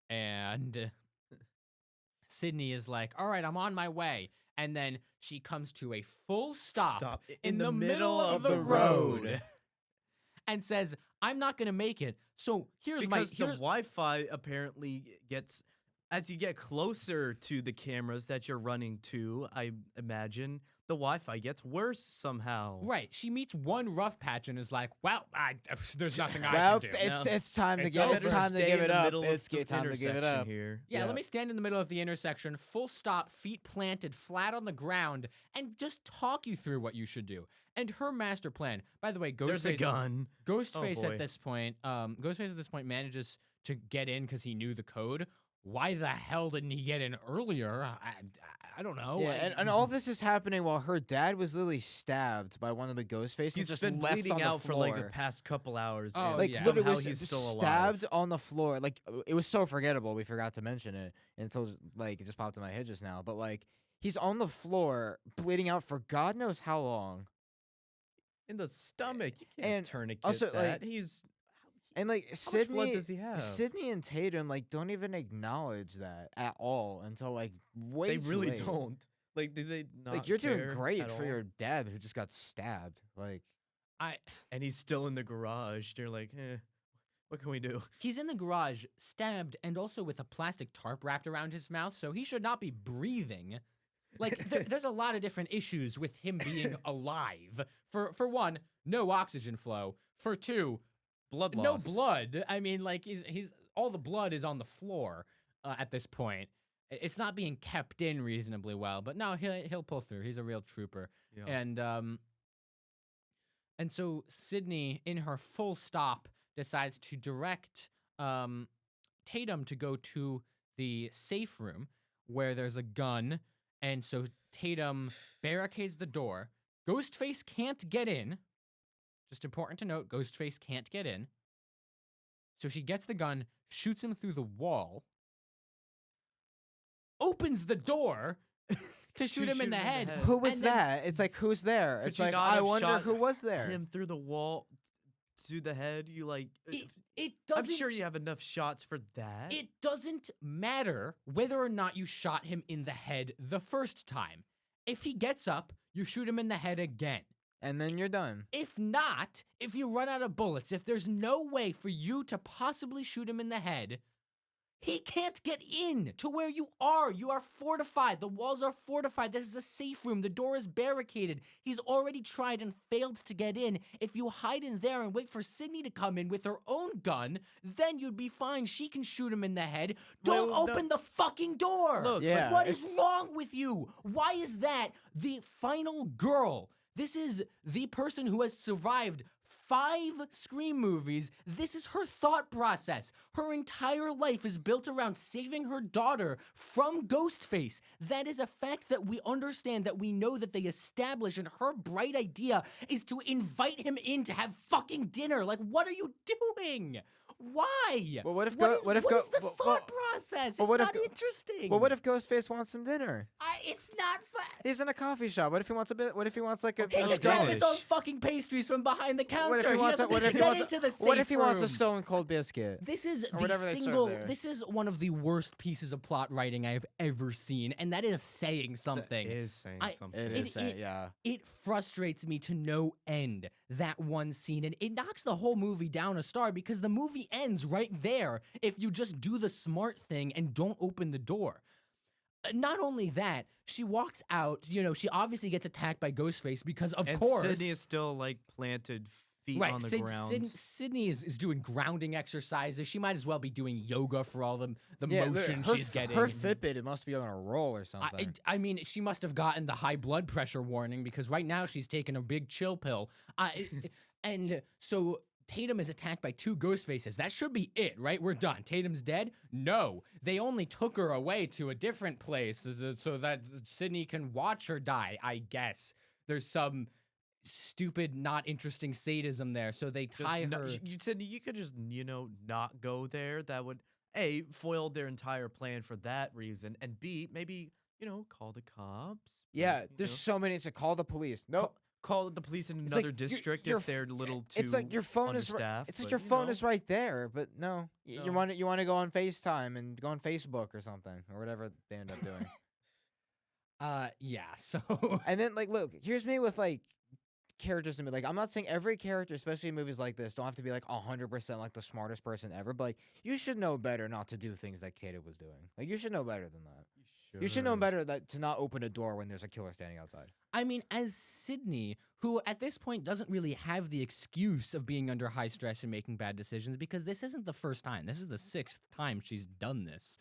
and Sydney is like, "All right, I'm on my way." And then she comes to a full stop in the middle of the road and says, "I'm not going to make it." So here's Because the here's Wi-Fi apparently gets, as you get closer to the cameras that you're running to, I imagine, the Wi-Fi gets worse somehow. right. She meets one rough patch and is like, "Well, there's nothing I Well, can do." it's time to It's give over. it's time to Stay give in it the up. middle of It's the time to give it intersection up. here. Yeah, Yeah. let me stand in the middle of the intersection, full stop, feet planted, flat on the ground, and just talk you through what you should do. And her master plan, by the way, There's a Ghostface gun. Ghostface boy. at this point, manages to get in because he knew the code. Why the hell didn't he get in earlier? I don't know. Yeah, and all this is happening while her dad was literally stabbed by one of the Ghostfaces. He's just been left bleeding on out the for like the floor. past couple hours. Oh, and Like yeah. literally somehow was he's still alive. stabbed on the floor. Like it was so forgettable. We forgot to mention it until like it just popped in my head just now. But like he's on the floor bleeding out for God knows how long. In the stomach. You can't And tourniquet also, like, that. He's And like how much blood Sydney, does he have? Sydney and Tatum like don't even acknowledge that at all until like way They too really late. don't. Like, do they not? Like you're doing care great at for all? your dad who just got stabbed. Like And he's still in the garage. They're like, what can we do? He's in the garage, stabbed, and also with a plastic tarp wrapped around his mouth, so he should not be breathing. Like, there's a lot of different issues with him being alive. For one, no oxygen flow. For two, Blood loss. no blood. I mean, like, he's all the blood is on the floor at this point. It's not being kept in reasonably well, but no, he'll pull through. He's a real trooper. Yeah. And so Sydney, in her full stop, decides to direct Tatum to go to the safe room where there's a gun. And so Tatum barricades the door. Ghostface can't get in. Just important to note, Ghostface can't get in. So she gets the gun, shoots him through the wall, opens the door to shoot him in the head. who was And then- that? It's like who's there? Could It's you like not I have wonder shot who was there. him through the wall to the head. You like? It I'm doesn't. sure you have enough shots for that. It doesn't matter whether or not you shot him in the head the first time. If he gets up, you shoot him in the head again. And then you're done. If not, if you run out of bullets, if there's no way for you to possibly shoot him in the head, he can't get in to where you are. You are fortified. The walls are fortified. This is a safe room. The door is barricaded. He's already tried and failed to get in. If you hide in there and wait for Sydney to come in with her own gun, then you'd be fine. She can shoot him in the head. Don't Well, open the fucking door. Look, Yeah. What is wrong with you? Why is that the final girl? This is the person who has survived 5 Scream movies. This is her thought process. Her entire life is built around saving her daughter from Ghostface. That is a fact that we understand, that we know, that they establish, and her bright idea is to invite him in to have fucking dinner. Like, what are you doing? Why? Well, what if What Go- is, what if what Go- is the well, thought process? well, It's what if not Go- interesting. Well, what if Ghostface wants some dinner? It's not fun. He's in a coffee shop. What if he wants a bit? What if he wants like a? He Let's can go. grab his own Delish. fucking pastries from behind the counter. What if he wants? doesn't What need if to he get wants? into the What if safe he wants a room. stone cold biscuit? This is or whatever they serve there. This is one of the worst pieces of plot writing I have ever seen, and that is saying something. That is saying I- something. It is, yeah. It frustrates me to no end, that one scene, and it knocks the whole movie down a star because the movie ends right there if you just do the smart thing and don't open the door. Not only that, she walks out, she obviously gets attacked by Ghostface because, of And course. Sydney is still like planted feet on the ground. Sydney is doing grounding exercises. She might as well be doing yoga for all the Yeah, motion her, she's getting. Her Fitbit, it must be on a roll or something. I mean, she must have gotten the high blood pressure warning because right now she's taking a big chill pill. And so Tatum is attacked by 2 ghost faces. That should be it, right? We're done. Tatum's dead? No. They only took her away to a different place so that Sydney can watch her die, I guess. There's some stupid, not interesting sadism there. So they tie her. You said you could just, not go there. That would, A, foil their entire plan for that reason. And B, maybe, call the cops. Yeah, there's so many. It's like, call the police. No. Call the police in It's another like district your if they're a little too It's like your phone is understaffed. It's like but, your phone is right there, but no. No. You want to go on FaceTime and go on Facebook or something or whatever they end up doing. Yeah, so. And then look, here's me with characters to me. I'm not saying every character, especially in movies like this, don't have to be 100% like the smartest person ever, but you should know better not to do things that Tatum was doing. You should know better than that. You should know better that to not open a door when there's a killer standing outside. I mean, as Sydney, who at this point doesn't really have the excuse of being under high stress and making bad decisions because this isn't the first time. This is the 6th time she's done this.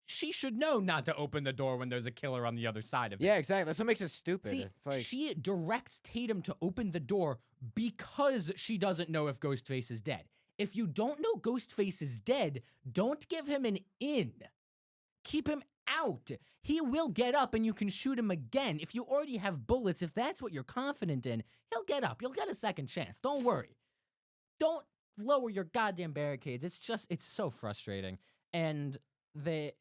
She should know not to open the door when there's a killer on the other side of it. Yeah, exactly. That's what makes it stupid. See, It's she directs Tatum to open the door because she doesn't know if Ghostface is dead. If you don't know Ghostface is dead, don't give him an in. Keep him out. He will get up and you can shoot him again. If you already have bullets, if that's what you're confident in, he'll get up. You'll get a second chance. Don't worry. Don't lower your goddamn barricades. It's so frustrating. And they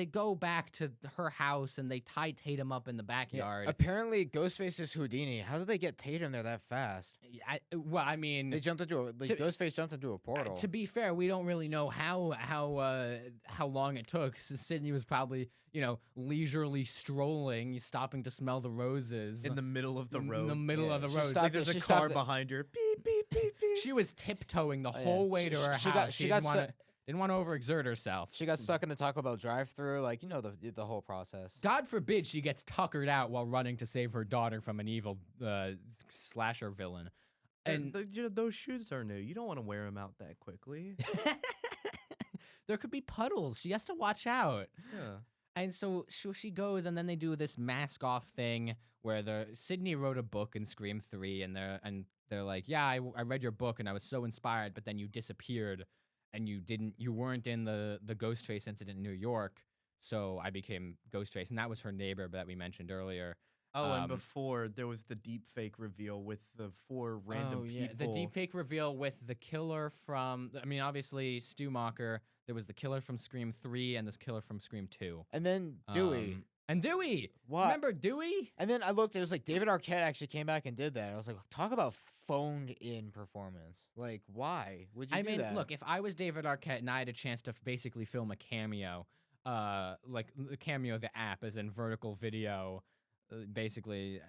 go back to her house and they tie Tatum up in the backyard. Yeah, apparently, Ghostface is Houdini. How did they get Tatum there that fast? I mean, They jumped into Ghostface jumped into a portal. To be fair, we don't really know how long it took. Sydney was probably leisurely strolling, stopping to smell the roses in the middle of the road. In the middle of the she road, stopped- There's a she car stopped- behind her. Beep beep beep beep. she was tiptoeing the Oh, yeah. whole way to her house. She got Didn't want to overexert herself. She got stuck in the Taco Bell drive-thru, the whole process. God forbid she gets tuckered out while running to save her daughter from an evil slasher villain. And those shoes are new. You don't want to wear them out that quickly. there could be puddles. She has to watch out. Yeah. And so she goes, and then they do this mask off thing where Sydney wrote a book in Scream 3, and they're like, yeah, I read your book and I was so inspired, but then you disappeared, and you weren't in the Ghostface incident in New York, so I became Ghostface, and that was her neighbor that we mentioned earlier. Oh, and before there was the deep fake reveal with the 4 random people. The deep fake reveal with the killer from, obviously Stu Macher. There was the killer from Scream 3 and this killer from Scream 2. And then Dewey. And Dewey! What? Remember Dewey? And then I looked, it was David Arquette actually came back and did that. I was like, talk about phoned in performance. Why would you do that? Look, if I was David Arquette and I had a chance to basically film a cameo, the Cameo the app as in vertical video, basically.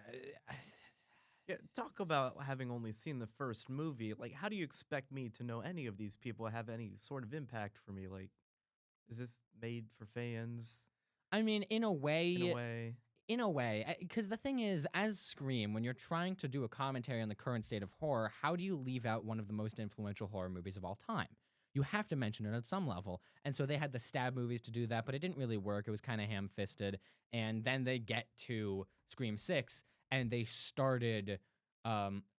Yeah, talk about having only seen the first movie. How do you expect me to know any of these people, have any sort of impact for me? Is this made for fans? In a way. In a way. Because the thing is, as Scream, when you're trying to do a commentary on the current state of horror, how do you leave out one of the most influential horror movies of all time? You have to mention it at some level. And so they had the stab movies to do that, but it didn't really work. It was kind of ham-fisted. And then they get to Scream 6, and they started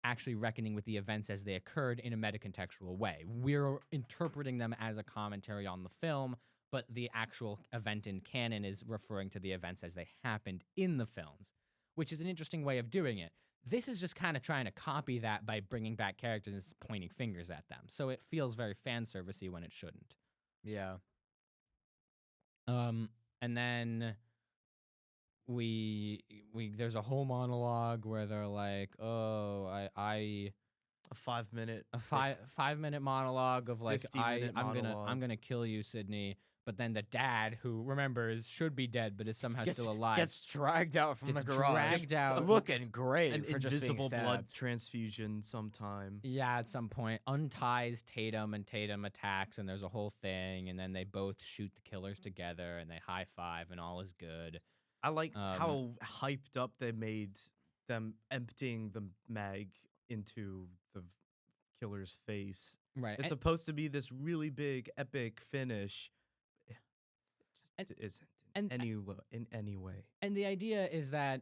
actually reckoning with the events as they occurred in a metacontextual way. We're interpreting them as a commentary on the film, but the actual event in canon is referring to the events as they happened in the films, which is an interesting way of doing it. This is just kind of trying to copy that by bringing back characters and pointing fingers at them. So it feels very fan servicey when it shouldn't. Yeah. And then there's a whole monologue where they're like, "Oh, a 5-minute a 5-minute monologue of 50-minute I'm gonna kill you, Sydney." But then the dad, who should be dead but is somehow still alive, gets dragged out from the Gets garage. dragged out. looking great an for just being invisible stabbed. blood transfusion sometime. yeah, at some point unties Tatum, and Tatum attacks, and there's a whole thing, and then they both shoot the killers together, and they high five, and all is good. I like how hyped up they made them emptying the mag into the killer's face. Right. It's supposed to be this really big, epic finish. It And- just isn't and- in any way. And the idea is that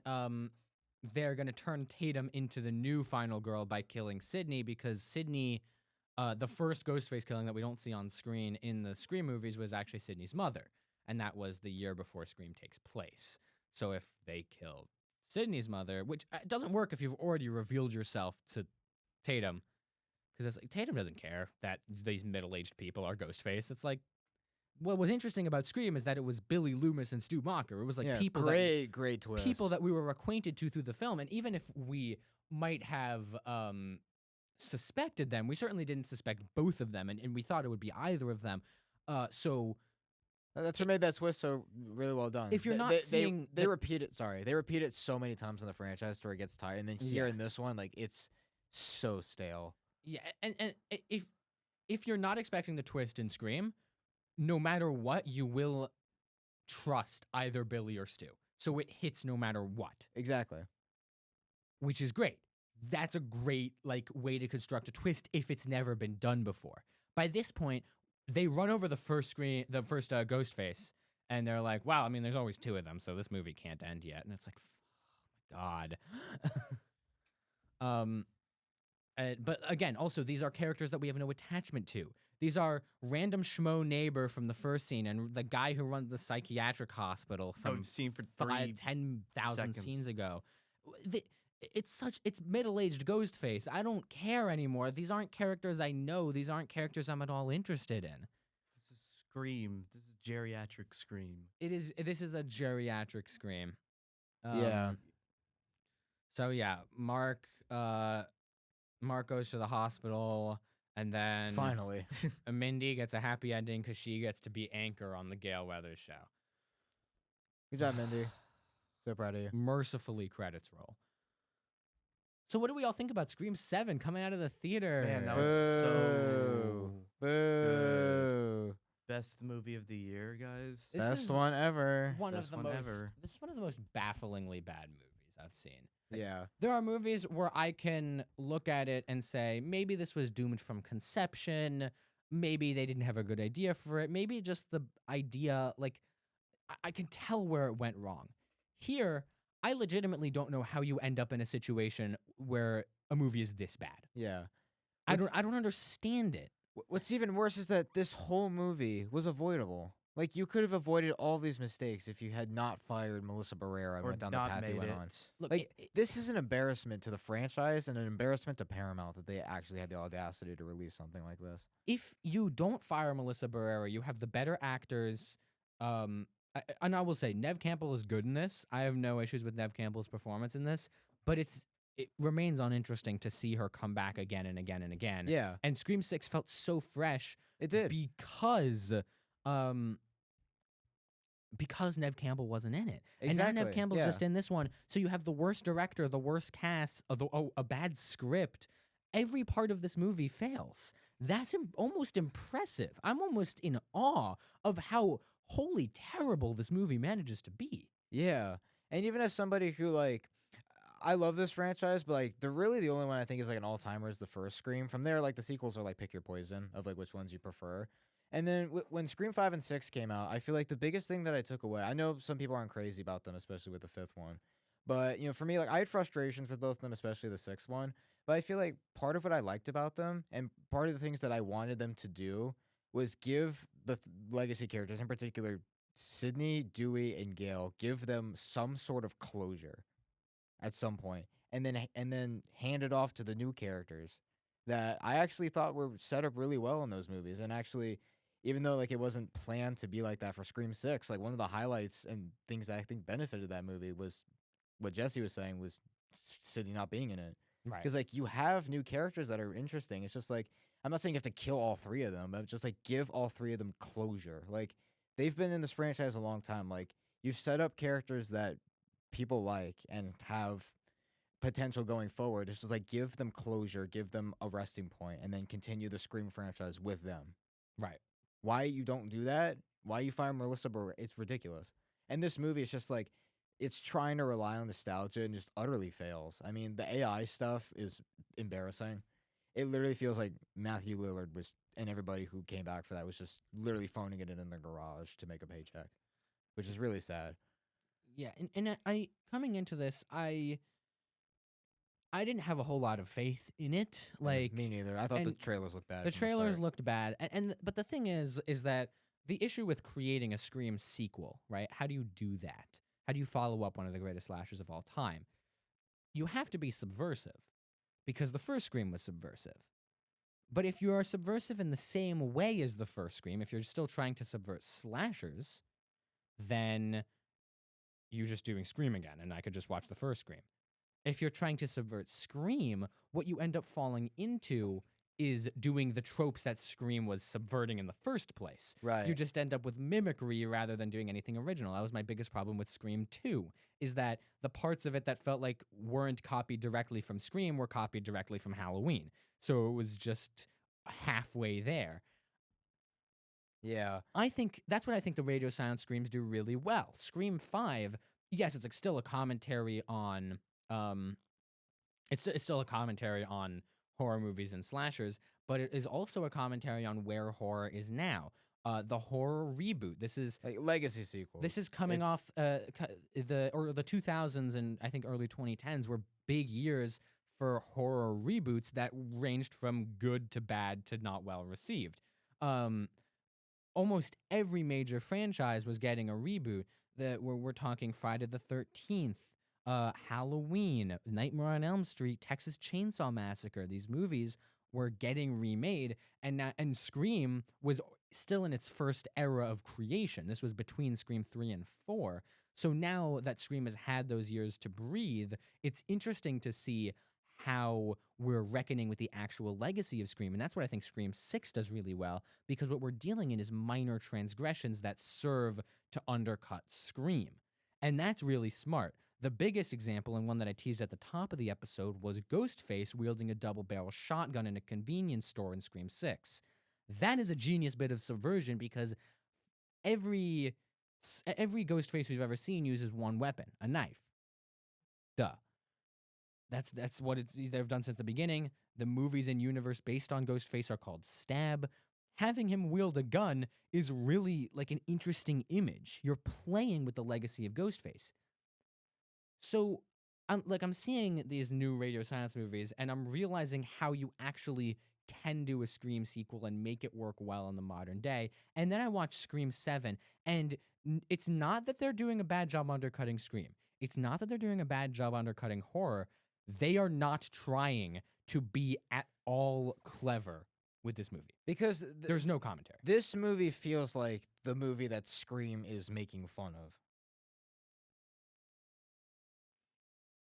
they're going to turn Tatum into the new final girl by killing Sydney, because Sydney, the first Ghostface killing that we don't see on screen in the Scream movies, was actually Sydney's mother. And that was the year before Scream takes place. So if they killed Sydney's mother, which doesn't work if you've already revealed yourself to Tatum, because it's like Tatum doesn't care that these middle-aged people are Ghostface. It's like, what was interesting about Scream is that it was Billy Loomis and Stu Macher. It was like yeah, people great twist. people that we were acquainted to through the film, and even if we might have suspected them, we certainly didn't suspect both of them, and we thought it would be either of them. So That's what made that twist so really well done. If you're not they, seeing they the- repeat it. Sorry, they repeat it so many times in the franchise to where it gets tired, and then here Yeah. in this one, like it's so stale. yeah, and if you're not expecting the twist in Scream, no matter what, you will trust either Billy or Stu. So it hits no matter what, Exactly. which is great. That's a great way to construct a twist if it's never been done before. By this point, they run over the first Ghostface, and they're like, "Wow, I mean, there's always two of them, so this movie can't end yet." And it's like, oh my god. But again, also these are characters that we have no attachment to. These are random schmo neighbor from the first scene and the guy who runs the psychiatric hospital from I've seen for 10,000 scenes seconds. ago. It's middle-aged Ghostface. I don't care anymore. These aren't characters I know. These aren't characters I'm at all interested in. This is Scream. This is geriatric Scream. This is a geriatric Scream. Yeah. So yeah, Mark goes to the hospital, and then Finally. Mindy gets a happy ending because she gets to be Anchor on the Gale Weathers show. Good job, Mindy. So proud of you. Mercifully, credits roll. So what do we all think about Scream 7 coming out of the theater? Man, that was so Boo. best movie of the year, guys. This Best is one ever. one Best of the one most. ever. This is one of the most bafflingly bad movies I've seen. Yeah. There are movies where I can look at it and say, maybe this was doomed from conception. Maybe they didn't have a good idea for it. Maybe just the idea, I can tell where it went wrong. Here, I legitimately don't know how you end up in a situation where a movie is this bad. Yeah. I don't understand it. What's even worse is that this whole movie was avoidable. Like, you could have avoided all these mistakes if you had not fired Melissa Barrera and Or went down the not path they made went it. on. Look, Like, this is an embarrassment to the franchise and an embarrassment to Paramount that they actually had the audacity to release something like this. if you don't fire Melissa Barrera, you have the better actors. And I will say, Nev Campbell is good in this. I have no issues with Nev Campbell's performance in this, but it remains uninteresting to see her come back again and again and again. Yeah, And Scream 6 felt so fresh it did. because Nev Campbell wasn't in it. Exactly. And now Nev Campbell's yeah. just in this one. So you have the worst director, the worst cast, a bad script. Every part of this movie fails. That's almost impressive. I'm almost in awe of how wholly terrible this movie manages to be. Yeah. And even as somebody who, like, I love this franchise, but, like, the only one I think is, like, an all-timer is the first Scream. From there, like, the sequels are, like, pick your poison of, like, which ones you prefer. And then when Scream 5 and 6 came out, I feel like the biggest thing that I took away, I know some people aren't crazy about them, especially with the fifth one. But, for me, like, I had frustrations with both of them, especially the sixth one. But I feel like part of what I liked about them and part of the things that I wanted them to do was give the legacy characters, in particular Sydney, Dewey, and Gale, give them some sort of closure at some point, and then hand it off to the new characters that I actually thought were set up really well in those movies. And actually, even though like it wasn't planned to be like that for Scream 6, like one of the highlights and things that I think benefited that movie was what Jesse was saying was Sydney not being in it. Right. Because like you have new characters that are interesting. It's just like I'm not saying you have to kill all three of them, but just like give all three of them closure. Like they've been in this franchise a long time. Like you've set up characters that people like and have potential going forward. It's just like give them closure, give them a resting point, and then continue the Scream franchise with them. Right. Why you don't do that? Why you fire Melissa Barrera? It's ridiculous. And this movie is just like it's trying to rely on nostalgia and just utterly fails. I mean, the AI stuff is embarrassing. it literally feels like Matthew Lillard was and everybody who came back for that was just literally phoning it in their garage to make a paycheck, which is really sad. Yeah, and I coming into this, I didn't have a whole lot of faith in it. Like Me neither. I thought the and trailers looked bad. the from trailers start. looked bad, and but the thing is that the issue with creating a Scream sequel, right? How do you do that? How do you follow up one of the greatest slashers of all time? You have to be subversive, because the first Scream was subversive. But if you are subversive in the same way as the first Scream, if you're still trying to subvert slashers, then you're just doing Scream again, and I could just watch the first Scream. If you're trying to subvert Scream, what you end up falling into is doing the tropes that Scream was subverting in the first place. Right. You just end up with mimicry rather than doing anything original. That was my biggest problem with Scream 2, is that the parts of it that felt like weren't copied directly from Scream were copied directly from Halloween. So it was just halfway there. Yeah. I think that's what I think the radio silent Screams do really well. Scream 5, yes, it's like still a commentary on it's still a commentary on horror movies and slashers, but it is also a commentary on where horror is now. The horror reboot. This is Like legacy sequels. coming off the 2000s and I think early 2010s were big years for horror reboots that ranged from good to bad to not well received. Almost every major franchise was getting a reboot. We're talking Friday the 13th, Halloween, Nightmare on Elm Street, Texas Chainsaw Massacre. These movies were getting remade, and Scream was still in its first era of creation. This was between Scream 3 and 4. So now that Scream has had those years to breathe, it's interesting to see how we're reckoning with the actual legacy of Scream. And that's what I think Scream 6 does really well, because what we're dealing in is minor transgressions that serve to undercut Scream. And that's really smart. The biggest example, and one that I teased at the top of the episode, was Ghostface wielding a double-barrel shotgun in a convenience store in Scream 6. That is a genius bit of subversion, because every Ghostface we've ever seen uses one weapon, a knife. Duh. That's what they've done since the beginning. The movies in universe based on Ghostface are called Stab. Having him wield a gun is really like an interesting image. You're playing with the legacy of Ghostface. So I'm seeing these new Radio Silence movies, and I'm realizing how you actually can do a Scream sequel and make it work well in the modern day. And then I watch Scream 7, and it's not that they're doing a bad job undercutting Scream. It's not that they're doing a bad job undercutting horror. They are not trying to be at all clever with this movie. because There's no commentary. this movie feels like the movie that Scream is making fun of.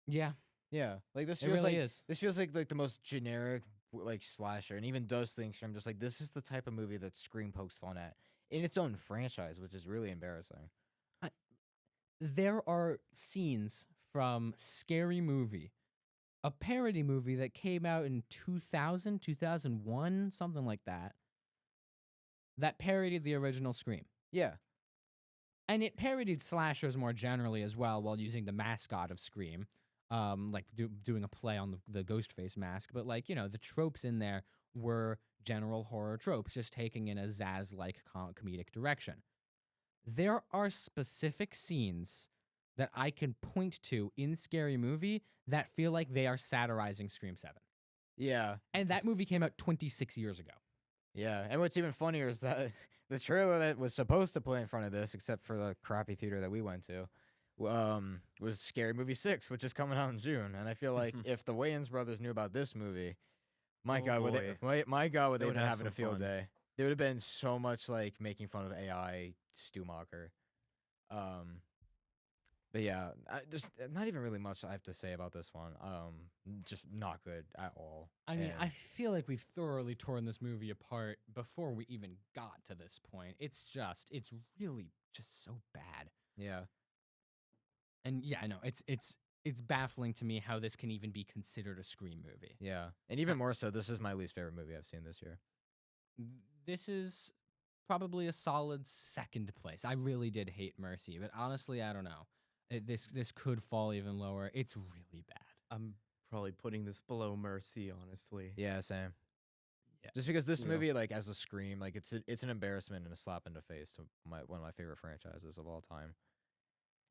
Yeah, Yeah, like this it feels really like is. this feels like the most generic like slasher, and even does things from just like this is the type of movie that Scream pokes fun at in its own franchise, which is really embarrassing. There are scenes from Scary Movie, a parody movie that came out in 2000, 2001, something like that, that parodied the original Scream. Yeah, And it parodied slashers more generally as well, while using the mascot of Scream, doing a play on the Ghostface mask. But the tropes in there were general horror tropes, just taking in a Zaz-like comedic direction. There are specific scenes that I can point to in Scary Movie that feel like they are satirizing Scream 7. yeah, And that movie came out 26 years ago. yeah. And what's even funnier is that the trailer that was supposed to play in front of this, except for the crappy theater that we went to, was Scary Movie 6, which is coming out in June. And I feel like if the Wayans brothers knew about this movie, my Oh God, would my God, would They they would been have having a some field fun. day? There would have been so much like making fun of AI Stumacher. But yeah, there's not even really much I have to say about this one. Just not good at all. I mean, I And feel like we've thoroughly torn this movie apart before we even got to this point. It's really just so bad. yeah, And yeah, I know it's baffling to me how this can even be considered a Scream movie. yeah, and even more so, this is my least favorite movie I've seen this year. This is probably a solid second place. I really did hate Mercy, but honestly, I don't know. This could fall even lower. It's really bad. I'm probably putting this below Mercy, honestly. Yeah, same. Yeah. Just because this You know. movie, like as a Scream, like it's an embarrassment and a slap in the face to one of my favorite franchises of all time,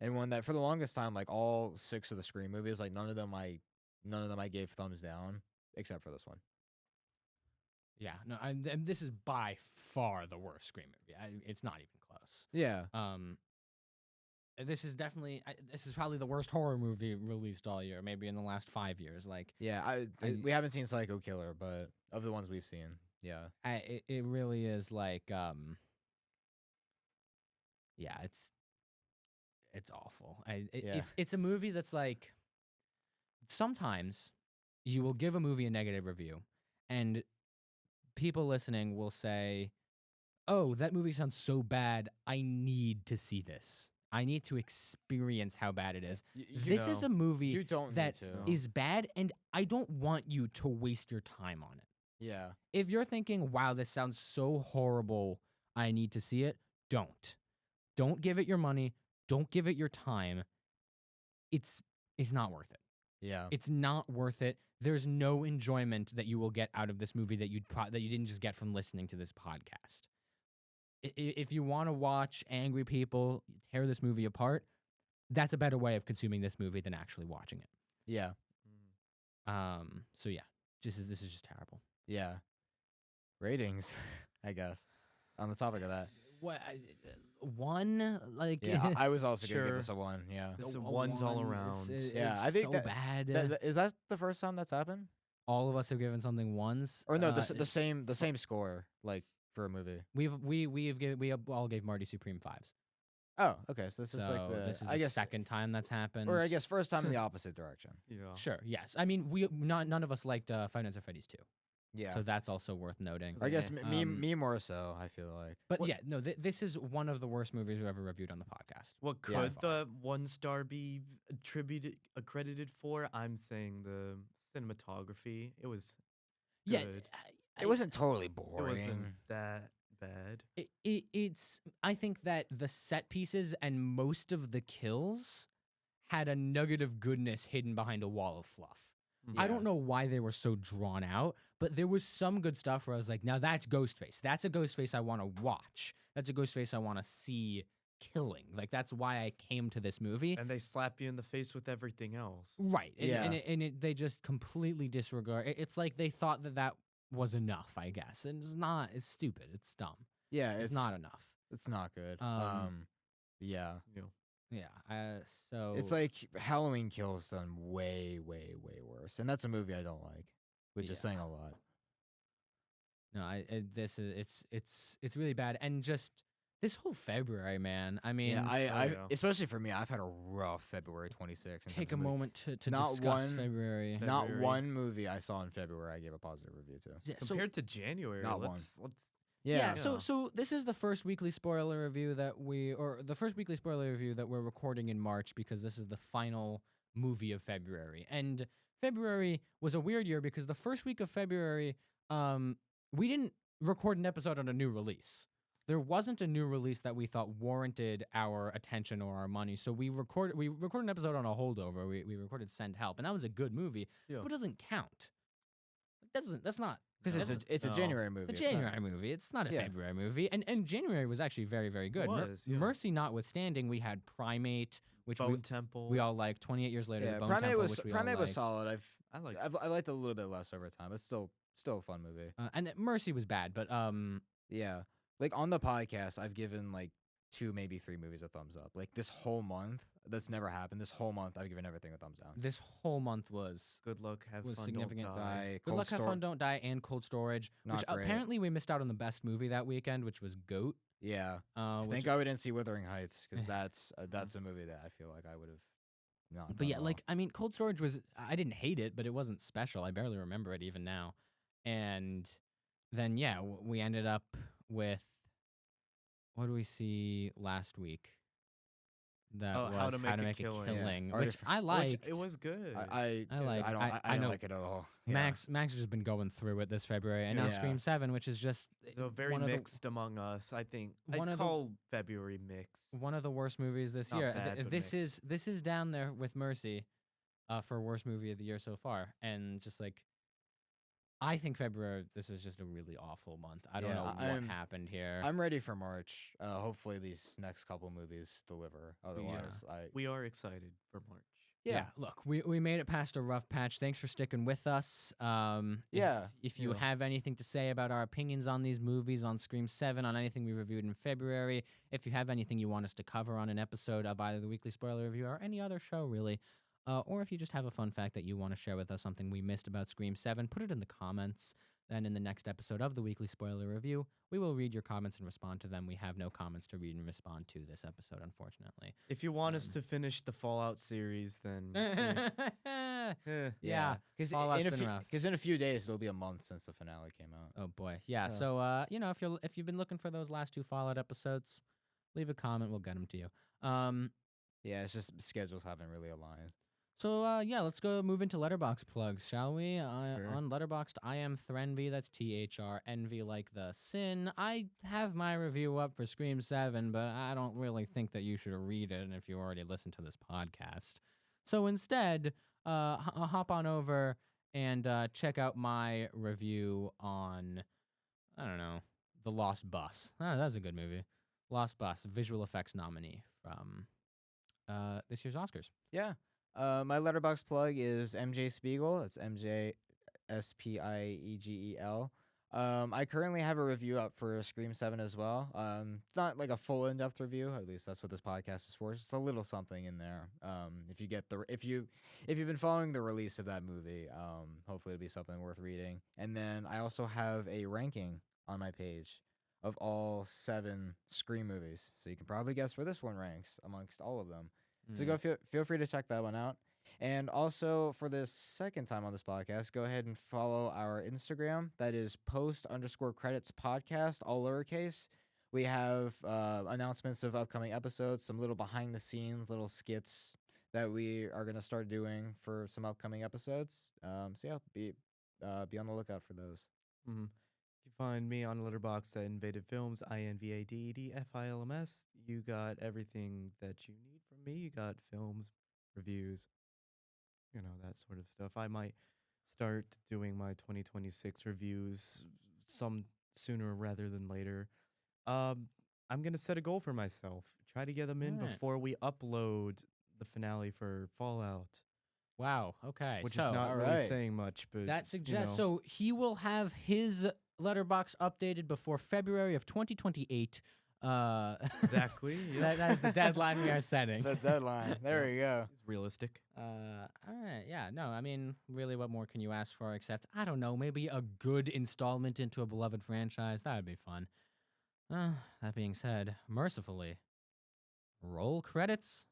and one that for the longest time, like all 6 of the Scream movies, like none of them I gave thumbs down except for this one. Yeah, no, and this is by far the worst Scream movie. It's not even close. Yeah, This is definitely this is probably the worst horror movie released all year, maybe in the last 5 years. Like, yeah. I- We haven't seen Psycho Killer, but of the ones we've seen, yeah, it really is like, yeah, it's awful. Yeah. It's a movie that's like, sometimes you will give a movie a negative review, and people listening will say, "Oh, that movie sounds so bad. I need to see this. I need to experience how bad it is." This is know, a movie you don't that need to. is bad, and I don't want you to waste your time on it. Yeah, If you're thinking, "Wow, this sounds so horrible, I need to see it," don't. Don't give it your money. Don't give it your time. It's not worth it. yeah, It's not worth it. There's no enjoyment that you will get out of this movie that that you didn't just get from listening to this podcast. If you want to watch angry people tear this movie apart, that's a better way of consuming this movie than actually watching it. yeah, So yeah, this is just terrible. yeah. Ratings, I guess. On the topic of that, What one like yeah, I was also gonna give Sure. this a 1. Yeah, This is a ones all one, around. Yeah, it's I think so that- bad. Is that the first time that's happened? All of us have given something ones. Or no, the same score like for a movie. We all gave Marty Supreme 5s. Oh, okay. So this So is like the this is I the guess second time that's happened. or I guess first time in the opposite direction. Yeah. Sure. Yes. I mean, none of us liked Five Nights at Freddy's 2. Yeah. So that's also worth noting. I guess Yeah. me more so, I feel like. But yeah, no, this is one of the worst movies we've ever reviewed on the podcast. What Yeah. could the 1 star be accredited for? I'm saying the cinematography. It was Yeah. good. It wasn't totally It boring. wasn't that bad. It's. I think that the set pieces and most of the kills had a nugget of goodness hidden behind a wall of fluff. I Yeah. don't know why they were so drawn out, but there was some good stuff where I was like, now that's Ghostface. That's a Ghostface I want to watch. That's a Ghostface I want to see killing. Like, that's why I came to this movie. And they slap you in the face with everything else. Right. Yeah. They just completely disregard. It's like they thought that was enough, I guess. And it's not. It's stupid. It's dumb. Yeah, It's not enough. It's not good. Yeah. You know, Yeah. So It's like Halloween Kills done way, way, way worse. And that's a movie I don't like, which is Yeah. saying a lot. no. This is it's really bad. And just this whole February, man. I mean, Yeah, I yeah. especially for me, I've had a rough February 26th. in take terms a of movies. moment to Not discuss one- February. Not February. one movie I saw in February I gave a positive review to. Yeah, so compared to January, Not one. let's yeah, Yeah. so this is the first weekly spoiler review that we're recording in March because this is the final movie of February. And February was a weird year because the first week of February, we didn't record an episode on a new release. There wasn't a new release that we thought warranted our attention or our money. So we recorded an episode on a holdover. We recorded Send Help, and that was a good movie, Yeah. but it doesn't count. That's not Because No. it's a No. January movie. it's a it's not- January movie. It's not a Yeah. February movie. And January was actually very, very good. was, yeah. Mercy notwithstanding, we had Primate, which Bone Temple. we all liked. 28 years later, Yeah, Bone Primate Temple, was which we Primate all was liked. solid. I like. I liked it a little bit less over time, but still a fun movie. And then Mercy was bad, but Yeah. Like on the podcast, I've given like 2, maybe 3 movies a thumbs up. Like this whole month, that's never happened. This whole month, I've given everything a thumbs down. this whole month was Good luck, have was fun, significant. don't die. Good Cold Luck, Have Stor- Fun, Don't Die, and Cold Storage, Not which great. apparently we missed out on the best movie that weekend, which was Goat. Yeah. Which, Thank God we didn't see Wuthering Heights because that's a movie that I feel like I would have not. but done yeah, well. like I mean, Cold Storage was. I didn't hate it, but it wasn't special. I barely remember it even now. And then yeah, we ended up with what do we see last week? That Oh, was How to Make a Killing, Killing. Yeah. which Artif- I liked. Which, it was good. I like- I don't I I don't know like it at all. Yeah. Max has just been going through it this February, and now Yeah. Scream 7, which is just so very one of the- mixed among us. I think one I'd of the- call February mixed. one of the worst movies this Not year. bad, but This mixed. is down there with Mercy. for worst movie of the year so far, and just like I think February, this is just a really awful month. I don't Yeah, know what happened here. I'm ready for March. Hopefully these next couple movies deliver. Otherwise, We are excited for March. Yeah, look, we made it past a rough patch. Thanks for sticking with us. Yeah, If you yeah. have anything to say about our opinions on these movies, on Scream 7, on anything we reviewed in February, if you have anything you want us to cover on an episode of either the Weekly Spoiler Review or any other show, really, or if you just have a fun fact that you want to share with us, something we missed about Scream 7, put it in the comments. Then in the next episode of the Weekly Spoiler Review, we will read your comments and respond to them. We have no comments to read and respond to this episode, unfortunately. If you want us to finish the Fallout series, then Yeah. Fallout's been rough. Because in a few days it'll be a month since the finale came out. Oh boy, yeah. Yeah. So if you've been looking for those last 2 Fallout episodes, leave a comment. We'll get them to you. Yeah, it's just schedules haven't really aligned. So let's go move into Letterboxd plugs, shall we? Sure. On Letterboxd, I am Threnvy. That's THRNV, like the sin. I have my review up for Scream 7, but I don't really think that you should read it if you already listened to this podcast. So instead, hop on over and check out my review on, I don't know, The Lost Bus. That's a good movie. Lost Bus, visual effects nominee from this year's Oscars. Yeah. My letterbox plug is MJ Spiegel. It's MJSPIEGEL. I currently have a review up for Scream 7 as well. It's not like a full in-depth review. At least that's what this podcast is for. It's just a little something in there. If you've been following the release of that movie, hopefully it'll be something worth reading. And then I also have a ranking on my page of all 7 Scream movies. So you can probably guess where this one ranks amongst all of them. So go feel free to check that one out. And also for the second time on this podcast, go ahead and follow our Instagram. That is post_credits podcast, all lowercase. We have announcements of upcoming episodes, some little behind the scenes, little skits that we are going to start doing for some upcoming episodes. Be on the lookout for those. Mm-hmm. You can find me on Letterboxd at Invaded Films, INVADEDFILMS. You got everything that you need from me. You got films, reviews, that sort of stuff. I might start doing my 2026 reviews some sooner rather than later. I'm going to set a goal for myself. Try to get them in Alright. before we upload the finale for Fallout, Wow. Okay. which so is not really alright. saying much, but that suggests so he will have his letterbox updated before February of 2028. exactly. Yeah. That is the deadline we are setting. The deadline. There you go. It's realistic. All right. Yeah. No. I mean, really, what more can you ask for? Except I don't know. Maybe a good installment into a beloved franchise. That would be fun. That being said, mercifully, roll credits.